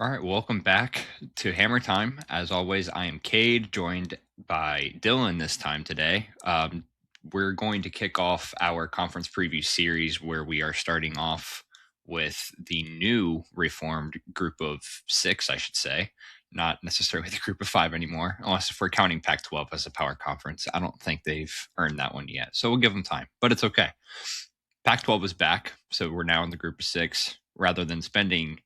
All right, welcome back to Hammer Time. As always, I am Cade, joined by Dylan this time today. We're going to kick off our conference preview series where we are starting off with the new reformed group of six, I should say, not necessarily the group of five anymore, unless if we're counting Pac 12 as a power conference. I don't think they've earned that one yet, so we'll give them time, but it's okay. Pac 12 is back, so we're now in the group of six rather than spending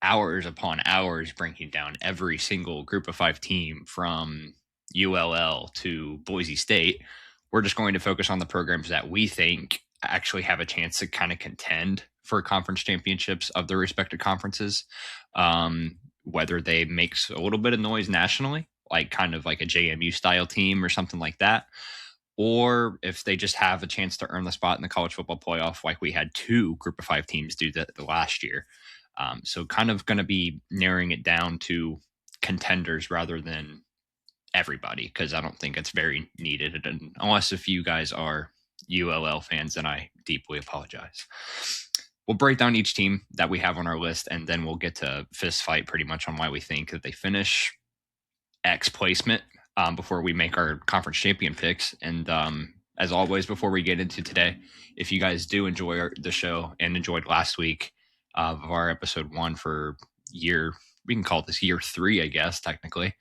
hours upon hours breaking down every single group of five team from ULL to Boise State. We're just going to focus on the programs that we think actually have a chance to kind of contend for conference championships of their respective conferences. Whether they make a little bit of noise nationally, like kind of like a JMU style team or something like that, or if they just have a chance to earn the spot in the college football playoff, like we had two group of five teams do that the last year. So kind of going to be narrowing it down to contenders rather than everybody, because I don't think it's very needed. And unless if you guys are ULL fans, then I deeply apologize. We'll break down each team that we have on our list, and then we'll get to fist fight pretty much on why we think that they finish X placement before we make our conference champion picks. And as always, before we get into today, if you guys do enjoy the show and enjoyed last week of our episode 1 for we can call this year 3, I guess, technically.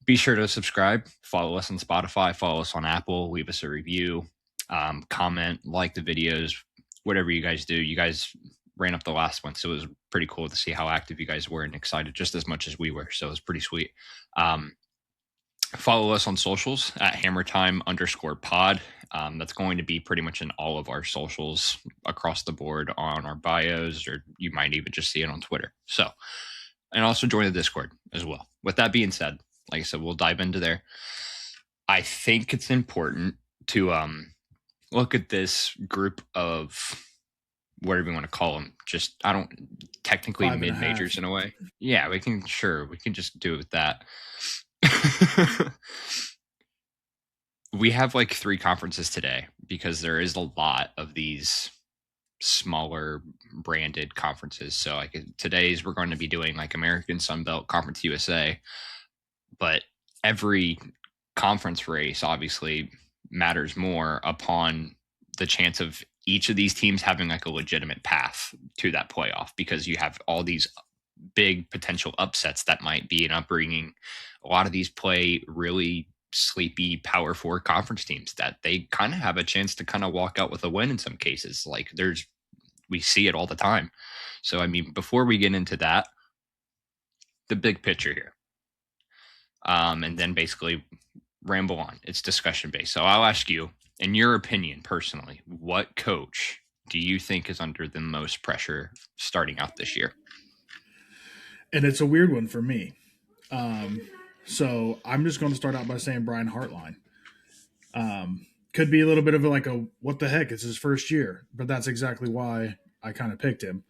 Be sure to subscribe, follow us on Spotify, follow us on Apple, leave us a review, comment, like the videos, whatever you guys do. You guys ran up the last one, so it was pretty cool to see how active you guys were and excited just as much as we were. So it was pretty sweet. Follow us on socials at hammertime_pod. That's going to be pretty much in all of our socials across the board on our bios, or you might even just see it on Twitter. So, and also join the Discord as well. With that being said, like I said, we'll dive into there. I think it's important to look at this group of whatever you want to call them. Just, I don't technically mid majors in a way. Yeah, we can just do it with that. We have like 3 conferences today because there is a lot of these smaller branded conferences. So like today's we're going to be doing like American Sunbelt Conference USA, but every conference race obviously matters more upon the chance of each of these teams having like a legitimate path to that playoff, because you have all these big potential upsets that might be an upbringing. A lot of these play really sleepy power 4 conference teams that they kind of have a chance to kind of walk out with a win in some cases. Like we see it all the time. So, I mean, before we get into that, the big picture here, and then basically ramble on. It's discussion based. So I'll ask you, in your opinion, personally, what coach do you think is under the most pressure starting out this year? And it's a weird one for me. So I'm just going to start out by saying Brian Hartline. Could be a little bit of like a what the heck? It's his first year, but that's exactly why I kind of picked him.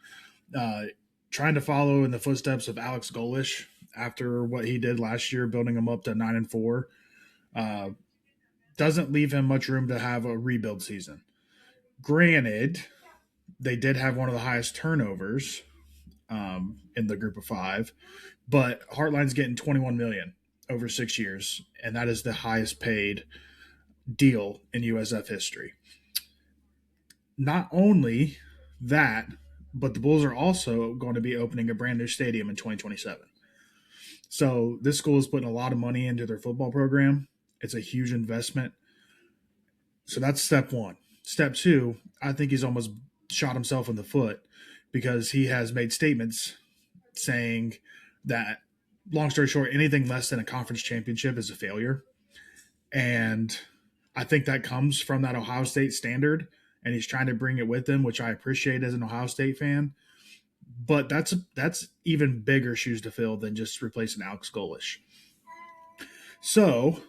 Trying to follow in the footsteps of Alex Golish after what he did last year, building him up to 9-4, doesn't leave him much room to have a rebuild season. Granted, they did have one of the highest turnovers in the group of 5, but Hartline's getting $21 million over 6 years, and that is the highest paid deal in USF history. Not only that, but the Bulls are also going to be opening a brand new stadium in 2027. So this school is putting a lot of money into their football program. It's a huge investment. So that's step 1. Step 2, I think he's almost shot himself in the foot because he has made statements saying that, long story short, anything less than a conference championship is a failure. And I think that comes from that Ohio State standard, and he's trying to bring it with him, which I appreciate as an Ohio State fan. But that's even bigger shoes to fill than just replacing Alex Golish. So,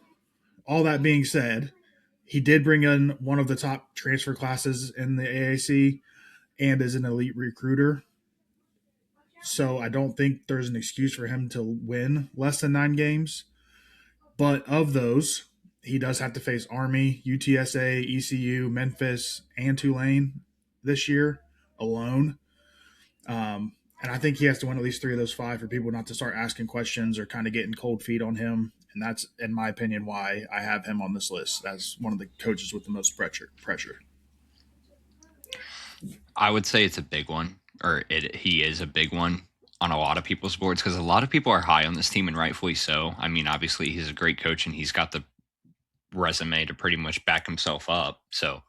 all that being said, he did bring in one of the top transfer classes in the AAC and is an elite recruiter. So I don't think there's an excuse for him to win less than 9 games. But of those, he does have to face Army, UTSA, ECU, Memphis, and Tulane this year alone. And I think he has to win at least 3 of those 5 for people not to start asking questions or kind of getting cold feet on him. And that's, in my opinion, why I have him on this list as one of the coaches with the most pressure. I would say it's a big one, or he is a big one on a lot of people's boards because a lot of people are high on this team and rightfully so. I mean, obviously he's a great coach and he's got the resume to pretty much back himself up. So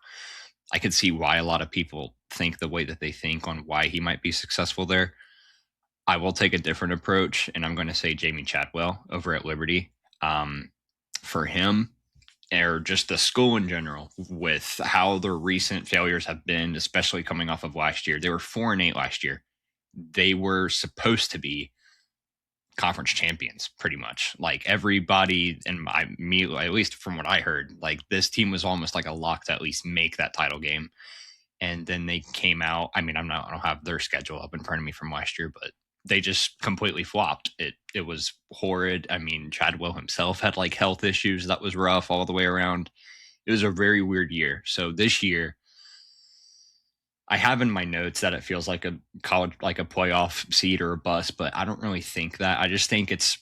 I could see why a lot of people think the way that they think on why he might be successful there. I will take a different approach, and I'm going to say Jamie Chadwell over at Liberty. For him, or just the school in general, with how their recent failures have been, especially coming off of last year. They were 4-8 last year. They were supposed to be conference champions, pretty much. Like everybody, and me, at least from what I heard, like this team was almost like a lock to at least make that title game. And then they came out. I mean, I don't have their schedule up in front of me from last year, but they just completely flopped. It was horrid. I mean, Chadwell himself had like health issues that was rough all the way around. It was a very weird year. So this year, I have in my notes that it feels like a college, like a playoff seed or a bust, but I don't really think that. I just think it's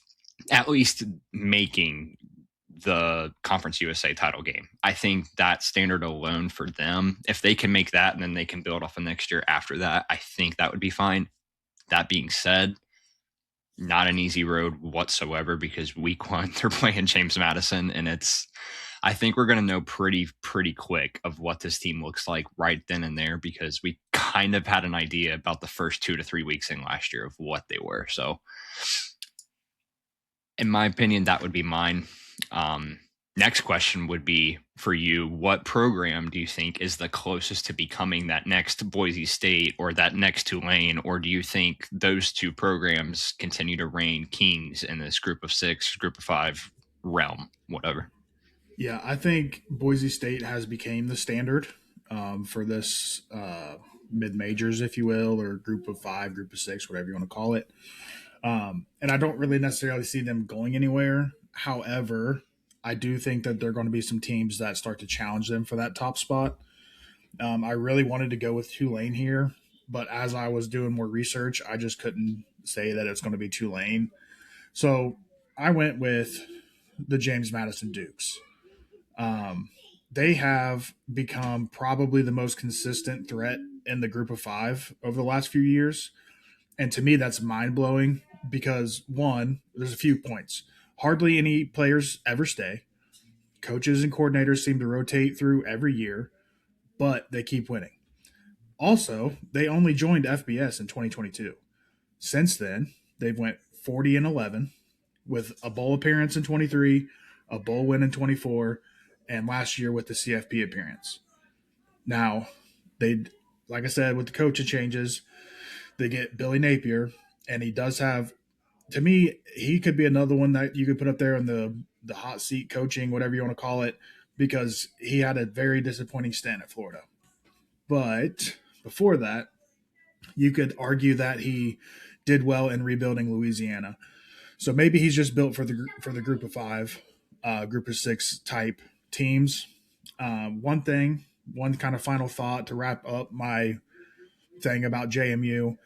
at least making the Conference USA title game. I think that standard alone for them, if they can make that and then they can build off of next year after that, I think that would be fine. That being said, not an easy road whatsoever because week 1 they're playing James Madison, and I think we're going to know pretty quick of what this team looks like right then and there because we kind of had an idea about the first 2 to 3 weeks in last year of what they were. So in my opinion, that would be mine. Next question would be for you. What program do you think is the closest to becoming that next Boise State or that next Tulane? Or do you think those two programs continue to reign kings in this group of 6, group of 5 realm, whatever? Yeah, I think Boise State has became the standard for this mid majors, if you will, or group of 5, group of 6, whatever you want to call it. And I don't really necessarily see them going anywhere. However, I do think that there are going to be some teams that start to challenge them for that top spot. I really wanted to go with Tulane here, but as I was doing more research, I just couldn't say that it's going to be Tulane. So I went with the James Madison Dukes. Um, they have become probably the most consistent threat in the group of 5 over the last few years. And to me, that's mind blowing because, one, there's a few points. Hardly any players ever stay. Coaches and coordinators seem to rotate through every year, but they keep winning. Also, they only joined FBS in 2022. Since then, they've went 40-11 with a bowl appearance in 23, a bowl win in 24, and last year with the CFP appearance. Now, they, like I said, with the coaching changes, they get Billy Napier, and he does have, to me, he could be another one that you could put up there in the hot seat coaching, whatever you want to call it, because he had a very disappointing stint at Florida. But before that, you could argue that he did well in rebuilding Louisiana. So maybe he's just built for the group of 5, group of 6 type teams. One kind of final thought to wrap up my thing about JMU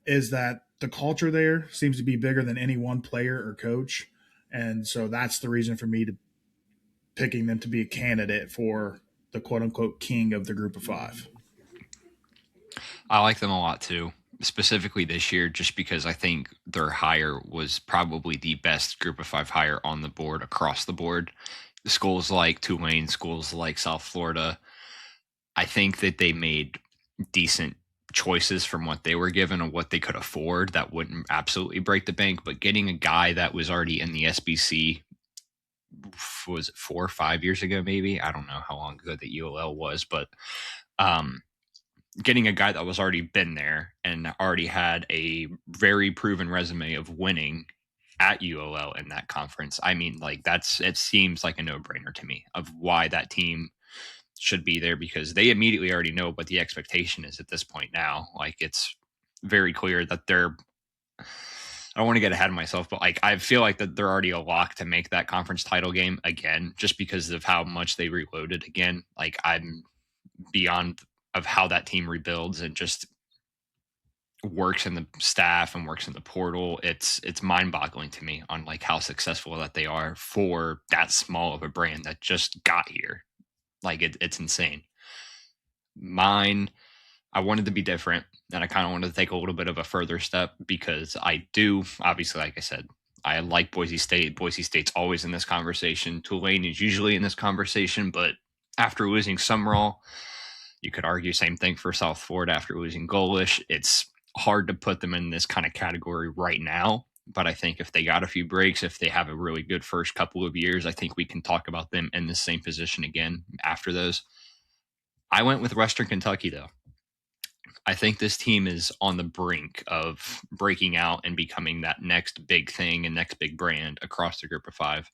is that the culture there seems to be bigger than any one player or coach. And so that's the reason for me to picking them to be a candidate for the quote unquote king of the group of 5. I like them a lot too, specifically this year, just because I think their hire was probably the best group of 5 hire on the board across the board. Schools like Tulane, schools like South Florida, I think that they made decent choices from what they were given and what they could afford that wouldn't absolutely break the bank. But getting a guy that was already in the SBC, was it 4 or 5 years ago, maybe? I don't know how long ago the ULL was, but getting a guy that was already been there and already had a very proven resume of winning at ULL in that conference. I mean, like it seems like a no-brainer to me of why that team should be there because they immediately already know what the expectation is at this point now. Like it's very clear that I don't want to get ahead of myself, but like I feel like that they're already a lock to make that conference title game again, just because of how much they reloaded again. Like I'm beyond of how that team rebuilds and just works in the staff and works in the portal, it's mind-boggling to me on like how successful that they are for that small of a brand that just got here. Like it's insane. Mine, I wanted to be different, and I kind of wanted to take a little bit of a further step because I do, obviously, like I said, I like Boise State. Boise State's always in this conversation. Tulane is usually in this conversation, but after losing Summerall, you could argue same thing for South Florida after losing Golish. It's hard to put them in this kind of category right now. But I think if they got a few breaks, if they have a really good first couple of years, I think we can talk about them in the same position again after those. I went with Western Kentucky, though. I think this team is on the brink of breaking out and becoming that next big thing and next big brand across the group of five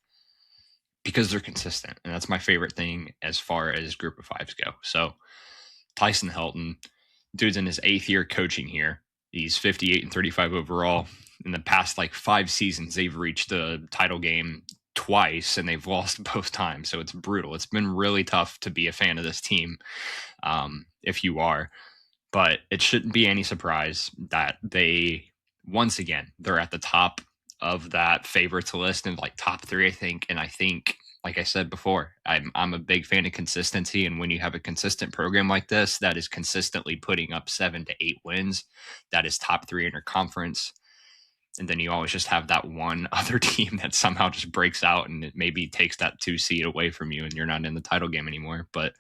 because they're consistent. And that's my favorite thing as far as group of fives go. So Tyson Helton, dude's in his 8th year coaching here. He's 58-35 overall. In the past like 5 seasons, they've reached the title game twice and they've lost both times. So it's brutal. It's been really tough to be a fan of this team, if you are. But it shouldn't be any surprise that they, once again, they're at the top of that favorites list and like top 3, I think. And I think, like I said before, I'm a big fan of consistency. And when you have a consistent program like this that is consistently putting up 7 to 8 wins, that is top 3 in your conference. And then you always just have that one other team that somehow just breaks out and it maybe takes that 2 seed away from you and you're not in the title game anymore. But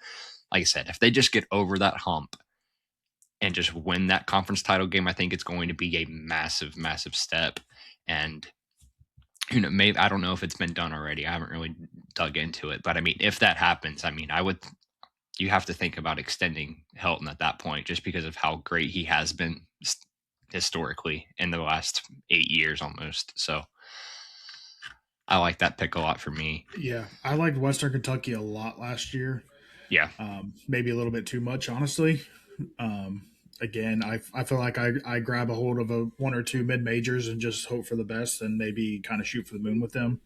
like I said, if they just get over that hump and just win that conference title game, I think it's going to be a massive, massive step. And maybe I don't know if it's been done already. I haven't really dug into it, but I mean, if that happens, I mean, you have to think about extending Helton at that point, just because of how great he has been historically in the last 8 years almost. So I like that pick a lot for me. Yeah, I liked Western Kentucky a lot last year. Yeah. Maybe a little bit too much, honestly. Again, I feel like I grab a hold of 1 or 2 mid majors and just hope for the best and maybe kind of shoot for the moon with them.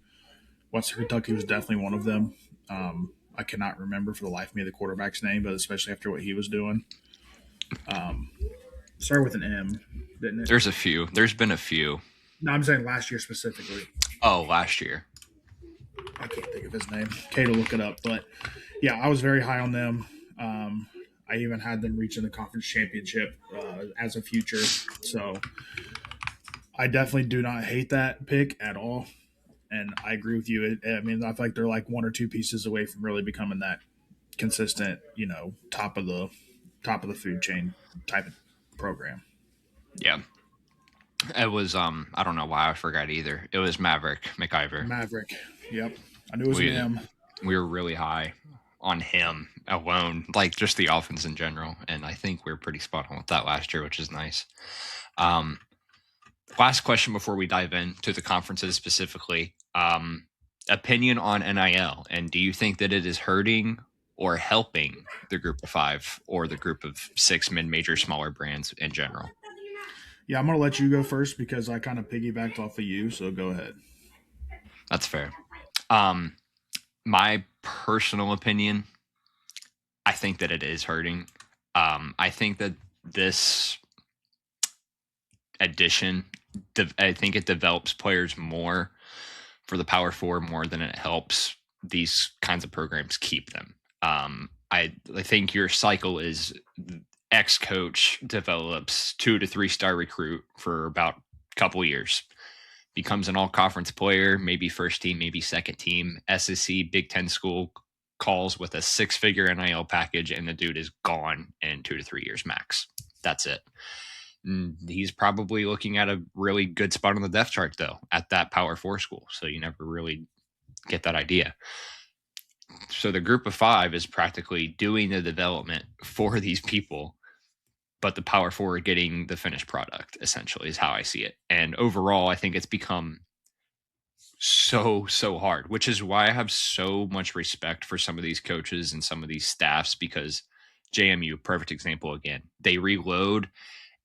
Western Kentucky was definitely one of them. I cannot remember for the life of me the quarterback's name, but especially after what he was doing. Started with an M, didn't it? There's a few. There's been a few. No, I'm saying last year specifically. Oh, last year. I can't think of his name. Kay to look it up, but yeah, I was very high on them. I even had them reaching the conference championship as a future. So I definitely do not hate that pick at all. And I agree with you. I mean, I feel like they're like 1 or 2 pieces away from really becoming that consistent, top of the food chain type of program. Yeah. It was I don't know why I forgot either. It was Maverick McIver. Maverick. Yep. I knew it was an M. We were really high on him alone, like just the offense in general. And I think we were pretty spot on with that last year, which is nice. Last question before we dive into the conferences specifically. Opinion on NIL. And do you think that it is hurting or helping the group of 5 or the group of 6 mid-major smaller brands in general? Yeah, I'm going to let you go first because I kind of piggybacked off of you. So go ahead. That's fair. My personal opinion, I think that it is hurting. I think that this addition, I think it develops players more for the Power Four more than it helps these kinds of programs keep them. I think your cycle is X coach develops 2 to 3 star recruit for about a couple years, becomes an all conference player, maybe first team, maybe second team, SEC, Big Ten school calls with a 6-figure NIL package, and the dude is gone in 2 to 3 years max. That's it. He's probably looking at a really good spot on the depth chart, though, at that Power 4 school. So you never really get that idea. So the group of 5 is practically doing the development for these people, but the Power 4 are getting the finished product, essentially, is how I see it. And overall, I think it's become so hard, which is why I have so much respect for some of these coaches and some of these staffs, because JMU, perfect example again, they reload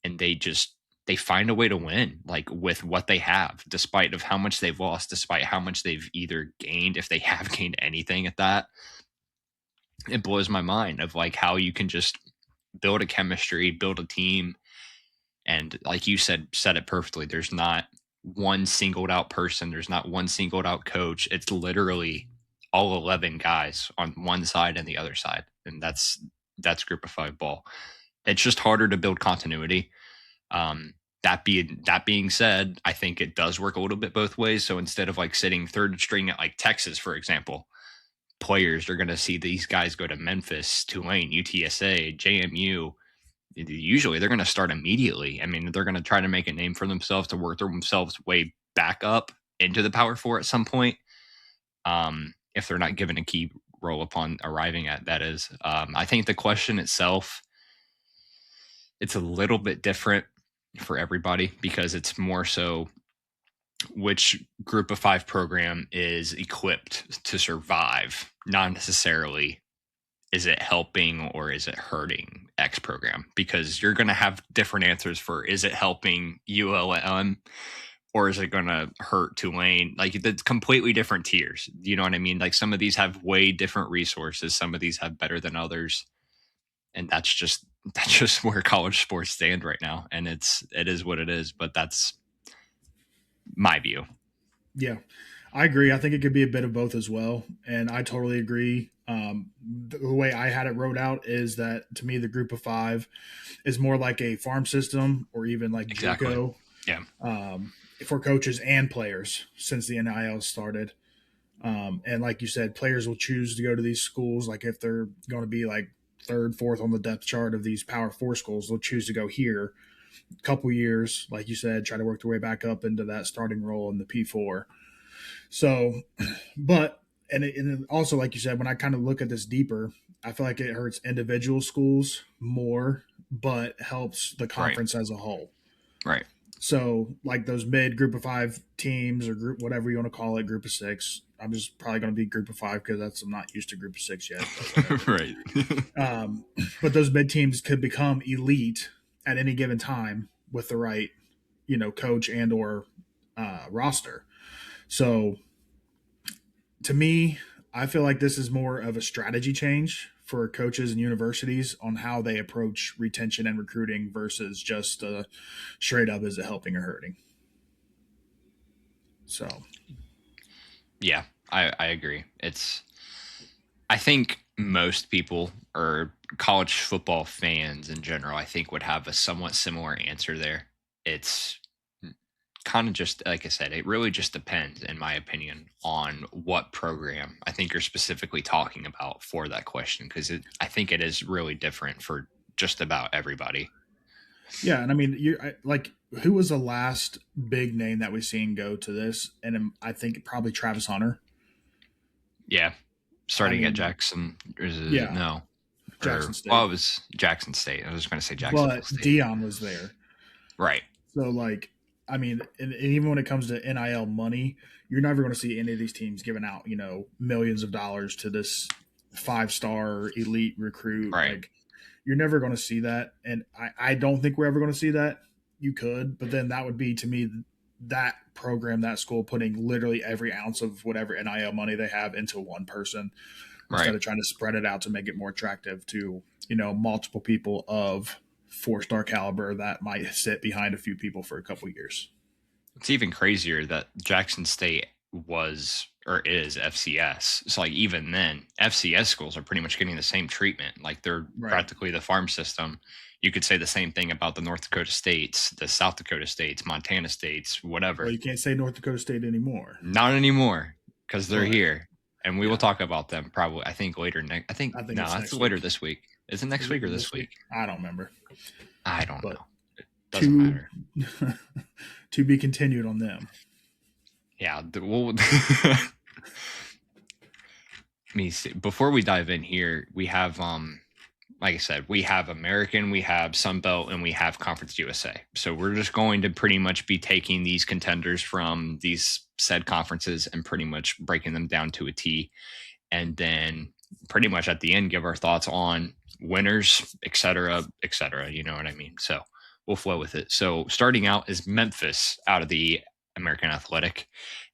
and they find a way to win, like with what they have, despite of how much they've lost, despite how much they've either gained, if they have gained anything at that. It blows my mind of like how you can just build a chemistry, build a team, And like you said it perfectly. There's not one singled out person. There's not one singled out coach. It's literally all 11 guys on one side and the other side. And that's group of 5 ball. It's just harder to build continuity. That being said, I think it does work a little bit both ways. So instead of like sitting third string at like Texas, for example, players are going to see these guys go to Memphis, Tulane, UTSA, JMU. Usually they're going to start immediately. I mean, they're going to try to make a name for themselves to work themselves way back up into the Power Four at some point. If they're not given a key role upon arriving at that is. I think the question itself, it's a little bit different for everybody because it's more so which group of 5 program is equipped to survive, not necessarily is it helping or is it hurting X program, because you're going to have different answers for is it helping ULM or is it going to hurt Tulane? Like it's completely different tiers. You know what I mean? Like some of these have way different resources. Some of these have better than others. And that's just where college sports stand right now. And it is what it is, but that's my view. Yeah, I agree. I think it could be a bit of both as well, and I totally agree. The way I had it wrote out is that to me, the group of 5 is more like a farm system or even like Exactly. JUCO Yeah. for coaches and players since the NIL started. And like you said, players will choose to go to these schools. Like if they're going to be like third, fourth on the depth chart of these Power Four schools, they'll choose to go here. A couple years, like you said, try to work their way back up into that starting role in the P4. So, but and also like you said, when I kind of look at this deeper, I feel like it hurts individual schools more, but helps the Right. conference as a whole. Right. So, like those mid group of 5 teams or group whatever you want to call it, group of 6. I'm just probably going to be group of 5 because I'm not used to group of 6 yet, but whatever. Right. But those mid teams could become elite at any given time with the right, coach and or roster. So to me, I feel like this is more of a strategy change for coaches and universities on how they approach retention and recruiting versus just straight up is it helping or hurting. So Yeah, I agree. I think most people or college football fans in general, I think would have a somewhat similar answer there. It's kind of just like I said, it really just depends, in my opinion, on what program I think you're specifically talking about for that question, because I think it is really different for just about everybody. yeah, and I mean, like who was the last big name that we've seen go to this? And I think probably Travis Hunter. Yeah, I starting at mean, Jackson, or is it yeah, no? Jackson Or well, it State, was Jackson State. I was going to say Jacksonville but State. Dion was there. Right. So like, I mean, and even when it comes to NIL money, you're never going to see any of these teams giving out, millions of dollars to this 5-star elite recruit. Right. Like, you're never going to see that, and I don't think we're ever going to see that. You could, but then that would be to me that program, that school, putting literally every ounce of whatever NIL money they have into one person instead Right. of trying to spread it out to make it more attractive to multiple people of 4-star caliber that might sit behind a few people for a couple years. It's even crazier that Jackson State was or is FCS. So like even then, FCS schools are pretty much getting the same treatment. Like they're Right. practically the farm system. You could say the same thing about the North Dakota states, the South Dakota states, Montana states, Well, whatever. you can't say North Dakota State anymore, Not anymore because they're but here, and we will yeah, talk about them probably. I think later next. I think I think no, it's that's next later week. this week. Is it next Is week it or this this week? week? I don't remember, I don't but know. It doesn't to matter. to be continued on them. Yeah, we'll let me see. Before we dive in here, we have like I said, we have American, we have Sunbelt, and we have Conference USA. So we're just going to pretty much be taking these contenders from these said conferences and pretty much breaking them down to a T. And then pretty much at the end give our thoughts on winners, et cetera, et cetera. You know what I mean? So we'll flow with it. So starting out is Memphis out of the American Athletic.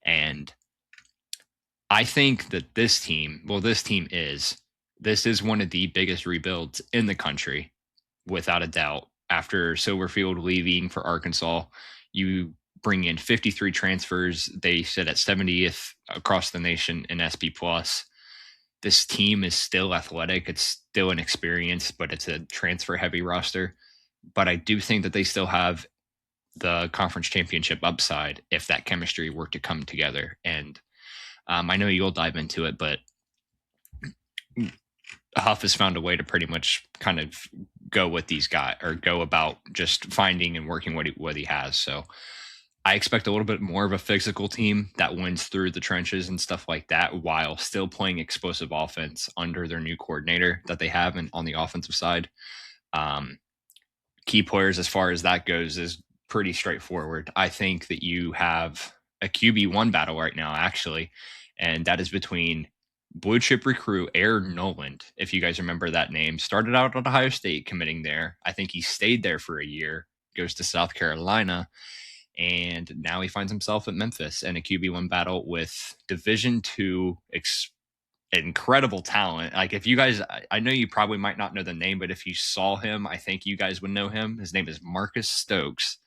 And I think that this is one of the biggest rebuilds in the country, without a doubt, after Silverfield leaving for Arkansas. You bring in 53 transfers. They sit at 70th across the nation in SP plus. This team is still athletic. It's still inexperienced, but it's a transfer heavy roster. But I do think that they still have the conference championship upside if that chemistry were to come together. And I know you'll dive into it, but Huff has found a way to pretty much kind of go with these guys or go about just finding and working what he has. So I expect a little bit more of a physical team that wins through the trenches and stuff like that while still playing explosive offense under their new coordinator that they have on the offensive side. Um, Key players as far as that goes is pretty straightforward. I think that you have a QB1 battle right now, actually, and that is between blue chip recruit Aaron Noland. If you guys remember that name, started out at Ohio State committing there. I think he stayed there for a year, goes to South Carolina, and now he finds himself at Memphis in a QB1 battle with Division two incredible talent. Like if you guys, I know you probably might not know the name, but if you saw him, I think you guys would know him. His name is Marcus Stokes.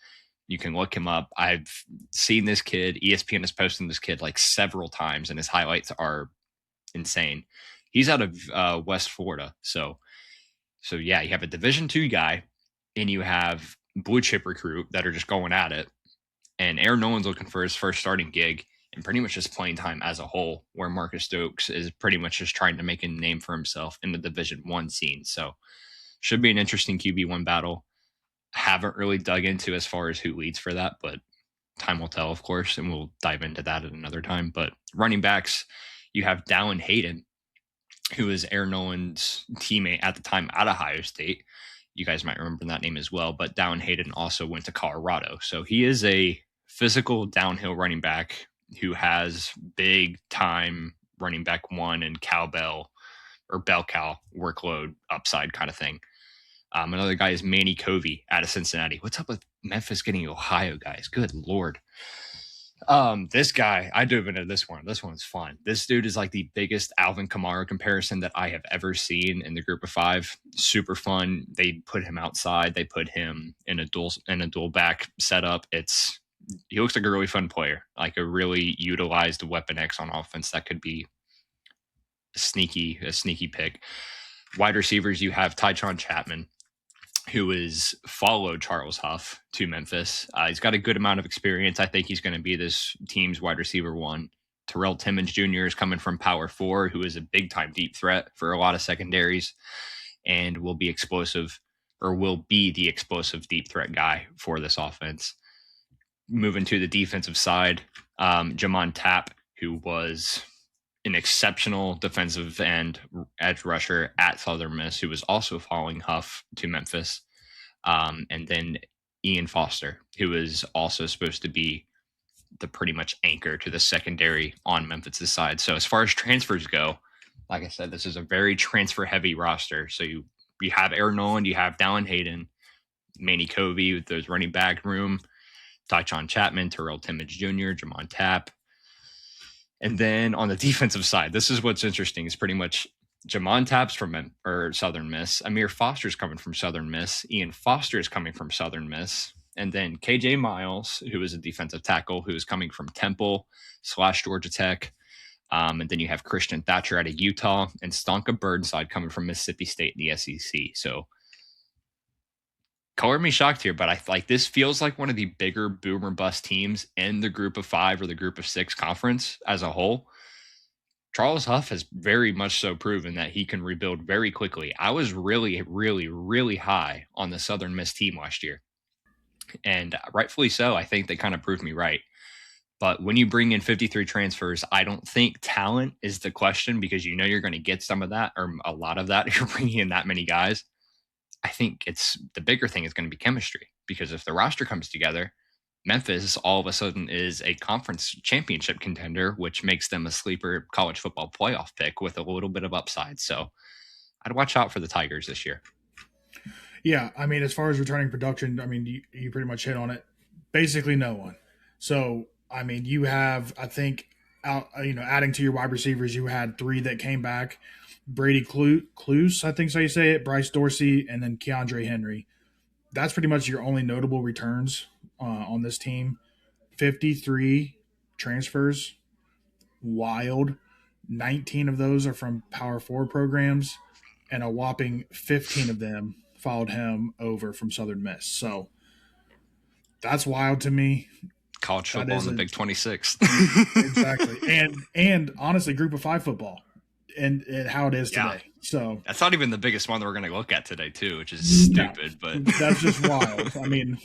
You can look him up. I've seen this kid. ESPN has posted this kid like several times, and his highlights are insane. He's out of West Florida, so yeah, you have a Division two guy, and you have blue chip recruit that are just going at it. And Aaron Nolan's looking for his first starting gig and pretty much just playing time as a whole, where Marcus Stokes is pretty much just trying to make a name for himself in the Division One scene. So should be an interesting QB1 battle. Haven't really dug into as far as who leads for that, but time will tell, of course, and we'll dive into that at another time. But running backs, you have Dallin Hayden, who is Aaron Nolan's teammate at the time at Ohio State. You guys might remember that name as well, but Dallin Hayden also went to Colorado. So he is a physical downhill running back who has big time running back one and cowbell or bell cow workload upside kind of thing. Another guy is Manny Covey out of Cincinnati. What's up with Memphis getting Ohio guys? Good Lord. This guy, I dove into this one. This one's fun. This dude is like the biggest Alvin Kamara comparison that I have ever seen in the group of five. Super fun. They put him outside. They put him in a dual back setup. He looks like a really fun player, like a really utilized weapon X on offense that could be a sneaky pick. Wide receivers, you have Tychon Chapman, who has followed Charles Huff to Memphis. He's got a good amount of experience. I think he's going to be this team's wide receiver one. Terrell Timmons Jr. is coming from Power 4, who is a big-time deep threat for a lot of secondaries and will be the explosive deep threat guy for this offense. Moving to the defensive side, Jamon Tapp, who was an exceptional defensive end edge rusher at Southern Miss, who was also following Huff to Memphis. And then Ian Foster, who is also supposed to be the pretty much anchor to the secondary on Memphis' side. So as far as transfers go, like I said, this is a very transfer heavy roster. So you have Aaron Noland, you have Dallin Hayden, Manny Covey with those running back room, Tychon Chapman, Terrell Timmons Jr., Jamon Tapp. And then on the defensive side, this is what's interesting is pretty much Jamon Tapp's from Southern Miss. Amir Foster's coming from Southern Miss. Ian Foster is coming from Southern Miss. And then KJ Miles, who is a defensive tackle, who is coming from Temple / Georgia Tech. And then you have Christian Thatcher out of Utah and Stonka Burnside coming from Mississippi State in the SEC. So color me shocked here, but I like this feels like one of the bigger boomer bust teams in the group of five or the group of six conference as a whole. Charles Huff has very much so proven that he can rebuild very quickly. I was really, really, really high on the Southern Miss team last year. And rightfully so. I think they kind of proved me right. But when you bring in 53 transfers, I don't think talent is the question because you know you're going to get some of that or a lot of that if you're bringing in that many guys. I think it's the bigger thing is going to be chemistry because if the roster comes together, Memphis all of a sudden is a conference championship contender, which makes them a sleeper college football playoff pick with a little bit of upside. So I'd watch out for the Tigers this year. Yeah, I mean, as far as returning production, I mean, you pretty much hit on it. Basically, no one. So, I mean, you have, I think, adding to your wide receivers, you had three that came back. Brady Cluse, I think so you say it, Bryce Dorsey, and then Keandre Henry. that's pretty much your only notable returns on this team. 53 transfers, wild. 19 of those are from Power Four programs, and a whopping 15 of them followed him over from Southern Miss. So that's wild to me. College That football is in the a Big 26. exactly, and honestly, Group of Five football, and how it is Yeah. today. So That's not even the biggest one that we're going to look at today, too, which is no, stupid. But that's just wild. I mean,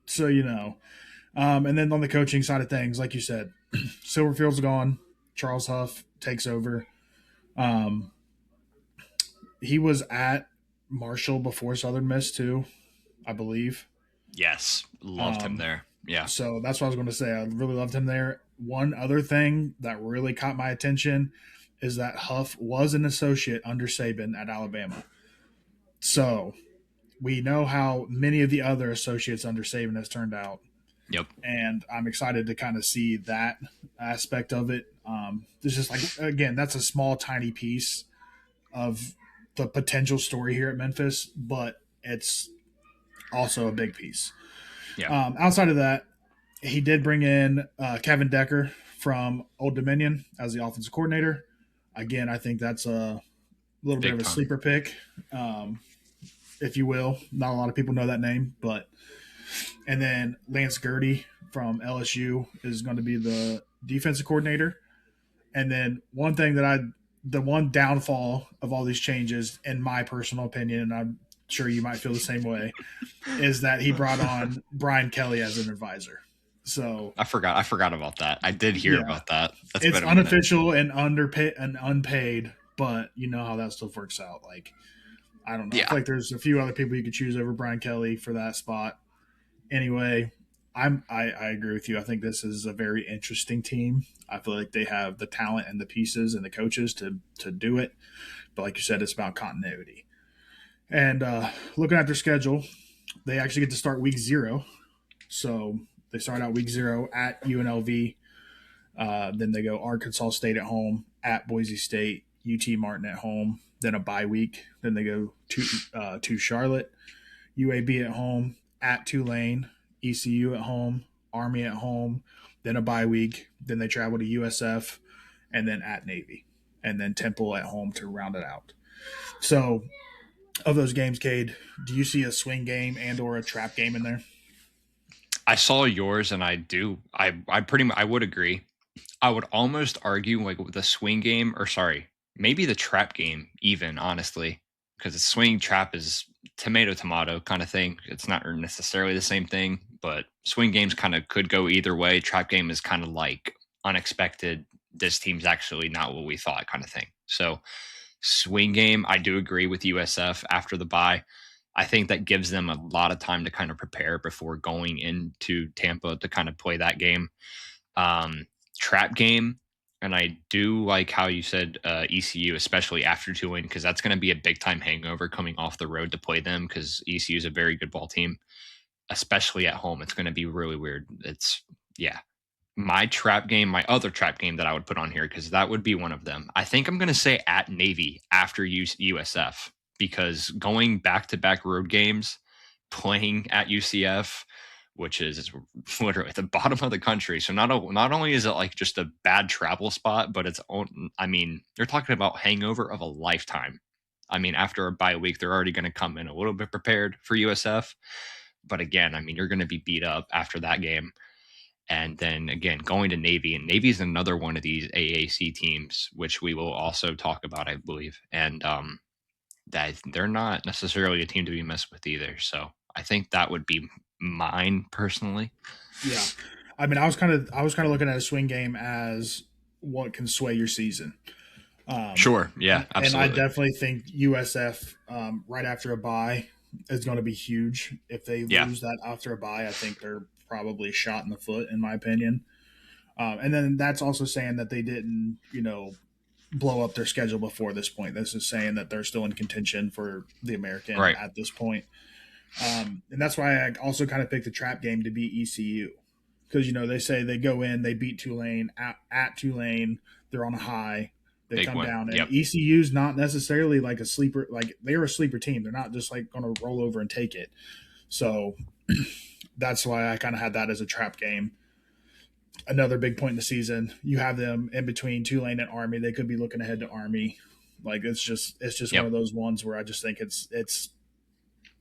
so and then on the coaching side of things, like you said, Silverfield's gone. Charles Huff takes over. Um, he was at Marshall before Southern Miss too, I believe. yes, loved him Um, there. Yeah. so that's what I was going to say. I really loved him there. One other thing that really caught my attention is that Huff was an associate under Saban at Alabama. So we know how many of the other associates under Saban has turned out, Yep. and I'm excited to kind of see that aspect of it. It's just like, again, that's a small, tiny piece of the potential story here at Memphis, but it's also a big piece. Yeah. Outside of that, he did bring in Kevin Decker from Old Dominion as the offensive coordinator. Again, I think that's a little bit Big of a time. sleeper pick, if you will. Not a lot of people know that name, but and then Lance Gertie from LSU is going to be the defensive coordinator. And then the one downfall of all these changes, in my personal opinion, and I'm sure you might feel the same way, is that he brought on Brian Kelly as an advisor. So I forgot about that. I did hear yeah, about that. That's it's been a minute. unofficial and underpaid and unpaid, but you know how that stuff works out. Like, I don't know. I Yeah. feel like there's a few other people you could choose over Brian Kelly for that spot. Anyway, I agree with you. I think this is a very interesting team. I feel like they have the talent and the pieces and the coaches to do it. But like you said, it's about continuity. And looking at their schedule, they actually get to start week 0. So they start out week 0 at UNLV. Then they go Arkansas State at home, at Boise State, UT Martin at home. Then a bye week. Then they go to Charlotte, UAB at home, at Tulane, ECU at home, Army at home, then a bye week. Then they travel to USF, and then at Navy, and then Temple at home to round it out. So, of those games, Cade, do you see a swing game and or a trap game in there? I saw yours, and I do. I pretty much I would agree. I would almost argue like with the swing game, or sorry, maybe the trap game, even honestly, because the swing trap is tomato kind of thing. It's not necessarily the same thing, but swing games kind of could go either way. Trap game is kind of like unexpected. This team's actually not what we thought, kind of thing. So swing game, I do agree with USF after the bye. I think that gives them a lot of time to kind of prepare before going into Tampa to kind of play that game. Trap game, and I do like how you said ECU, especially after Tulane, because that's going to be a big time hangover coming off the road to play them, because ECU is a very good ball team, especially at home. It's going to be really weird. It's yeah. My other trap game that I would put on here, because that would be one of them. I think I'm going to say at Navy after USF, because going back to back road games, playing at UCF, which is literally at the bottom of the country. So not only is it like just a bad travel spot, but it's own. I mean, you're talking about hangover of a lifetime. I mean, after a bye week, they're already going to come in a little bit prepared for USF. But again, I mean, you're going to be beat up after that game. And then again, going to Navy, and Navy is another one of these AAC teams, which we will also talk about, I believe. And that they're not necessarily a team to be messed with either. So I think that would be mine personally. Yeah, I mean, I was kind of looking at a swing game as what can sway your season. Sure. Yeah, And I absolutely. definitely think USF right after a bye is going to be huge. If they Yeah. lose that after a bye, I think they're probably shot in the foot, in my opinion. And then that's also saying that they didn't, blow up their schedule before this point. This is saying that they're still in contention for the American Right. at this point. And that's why I also kind of picked the trap game to beat ECU. Because, they say they go in, they beat Tulane at Tulane, they're on a high, they Big come one. down. And Yep. ECU's not necessarily like a sleeper, like they're a sleeper team. They're not just like going to roll over and take it. So that's why I kind of had that as a trap game. Another big point in the season. You have them in between Tulane and Army. They could be looking ahead to Army. Like it's just one Yep. of those ones where I just think it's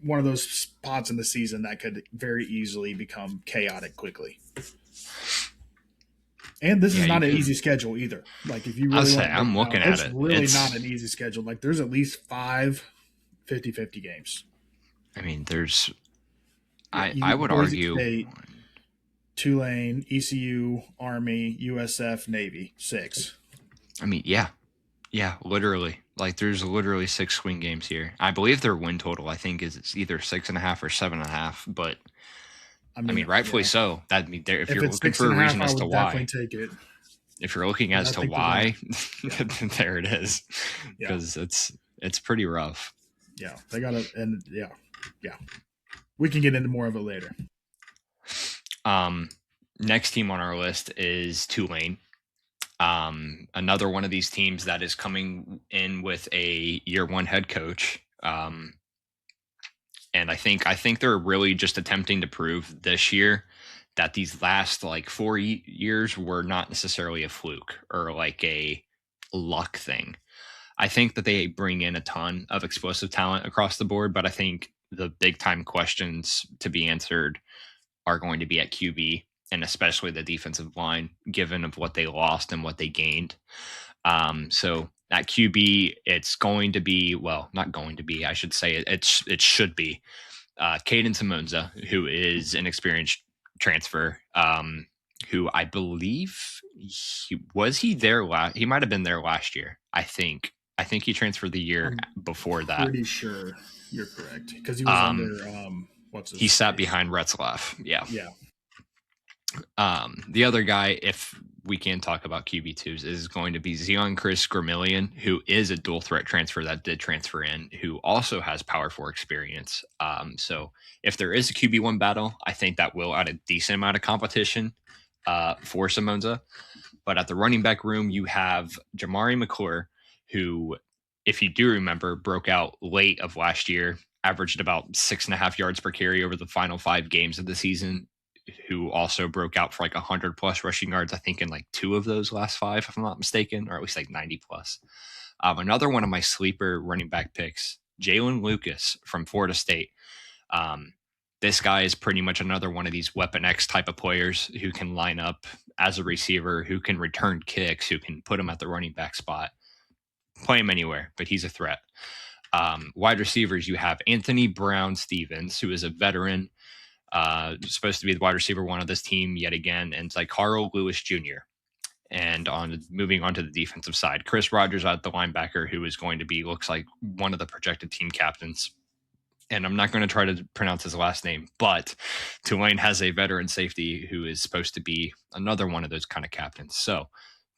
one of those spots in the season that could very easily become chaotic quickly. And this Yeah, is you not an can. easy schedule either. Like if you I'll really want say to break I'm it down, looking at it's it. really not It's. an easy schedule. Like there's at least 5 50-50 games. I mean, there's. I You would Boise argue. State, Tulane, ECU, Army, USF, Navy, 6. I mean, yeah, yeah, literally. Like, there's literally 6 swing games here. I believe their win total, I think, is it's either 6.5 or 7.5. But I I mean, mean, rightfully yeah. so. That mean, there, if If you're it's looking six for and a a half, reason I as to would definitely why, take it. if you're looking But as I to think they're gonna. why, Yeah, there it is, yeah, because it's pretty rough. yeah. They gotta, and yeah, yeah. We can get into more of it later. Um, Next team on our list is Tulane. Another one of these teams that is coming in with a year one head coach. And I think they're really just attempting to prove this year that these last like 4 years were not necessarily a fluke or like a luck thing. I think that they bring in a ton of explosive talent across the board, but I think the big time questions to be answered are going to be at QB and especially the defensive line, given of what they lost and what they gained. So at QB, it's going to be, well, not going to be, I should say it should be Caden Simonza, who is an experienced transfer, who I believe he there last. He might have been there last year. I think he transferred the year I'm before that. pretty sure you're correct because he was Um, under what's he his sat face? behind Retzlaff. Yeah. Yeah, The other guy, if we can talk about QB2s, is going to be Zion Chris Gramillion, who is a dual threat transfer that did transfer in, who also has Power 4 experience. So if there is a QB1 battle, I think that will add a decent amount of competition for Simonza. But at the running back room, you have Jamari McClure, who, if you do remember, broke out late of last year, averaged about 6.5 yards per carry over the final 5 games of the season, who also broke out for like 100 plus rushing yards, I think, in like 2 of those last 5, if I'm not mistaken, or at least like 90 plus. Another one of my sleeper running back picks, Jalen Lucas from Florida State. Um, this guy is pretty much another one of these Weapon X type of players who can line up as a receiver, who can return kicks, who can put him at the running back spot, play him anywhere, but he's a threat. Wide receivers, you have Anthony Brown Stevens, who is a veteran, supposed to be the wide receiver one of this team yet again, and it's like Carl Lewis Jr. And on moving on to the defensive side, Chris Rogers at the linebacker, who is going to be, looks like, one of the projected team captains. And I'm not going to try to pronounce his last name, but Tulane has a veteran safety who is supposed to be another one of those kind of captains. So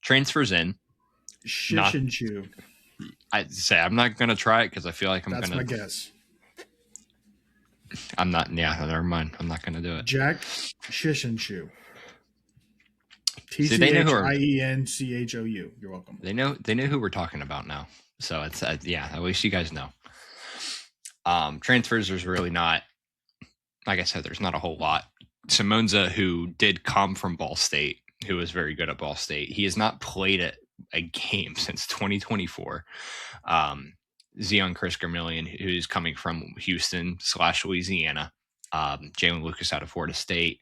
transfers in. Shish Not, and Chew. I say I'm not going to try it because I feel like That's my guess. I'm not. Yeah, never mind. I'm not going to do it. Jack Shishinshu. See, they know who are, TCHIENCHOU. You're welcome. they know who we're talking about now. So it's yeah. At least you guys know. Transfers, there's really not, like I said, there's not a whole lot. Simonza, who did come from Ball State, who was very good at Ball State, he has not played a game since 2024. Zion Chris Gramillion, who's coming from Houston/Louisiana. Jalen Lucas out of Florida State.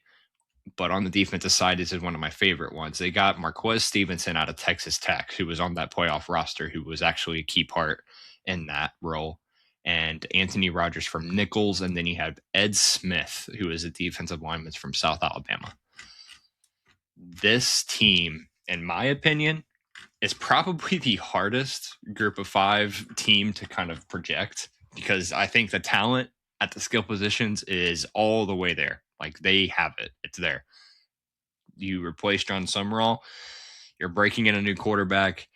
But on the defensive side, this is one of my favorite ones. They got Marquez Stevenson out of Texas Tech, who was on that playoff roster, who was actually a key part in that role, and Anthony Rogers from Nichols. And then you have Ed Smith, who is a defensive lineman from South Alabama. This team, in my opinion, is probably the hardest group of 5 team to kind of project, because I think the talent at the skill positions is all the way there. Like, they have it. It's there. You replace John Summerall, you're breaking in a new quarterback,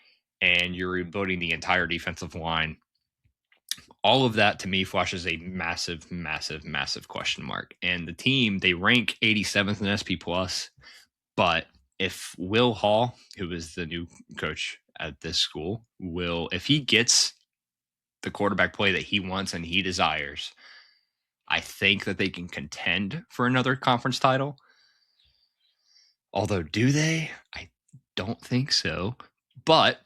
and you're rebuilding the entire defensive line. All of that, to me, flashes a massive, massive, massive question mark. And the team, they rank 87th in SP Plus, but if Will Hall, who is the new coach at this school, if he gets the quarterback play that he wants and he desires, I think that they can contend for another conference title. Although, do they? I don't think so. But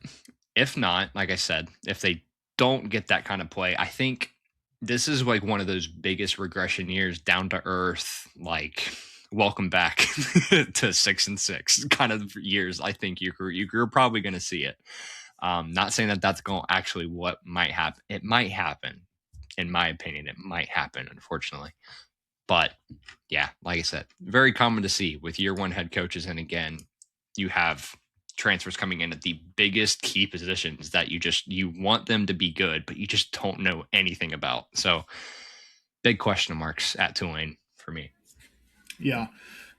if not, like I said, if they don't get that kind of play, I think this is like one of those biggest regression years, down to earth, like welcome back to 6-6 kind of years. I think you're probably going to see it. Not saying that that's going actually what might happen. It might happen, in my opinion. It might happen, unfortunately. But yeah, like I said, very common to see with year one head coaches. And again, you have transfers coming in at the biggest key positions that you want them to be good, but you just don't know anything about. So big question marks at Tulane for me. Yeah,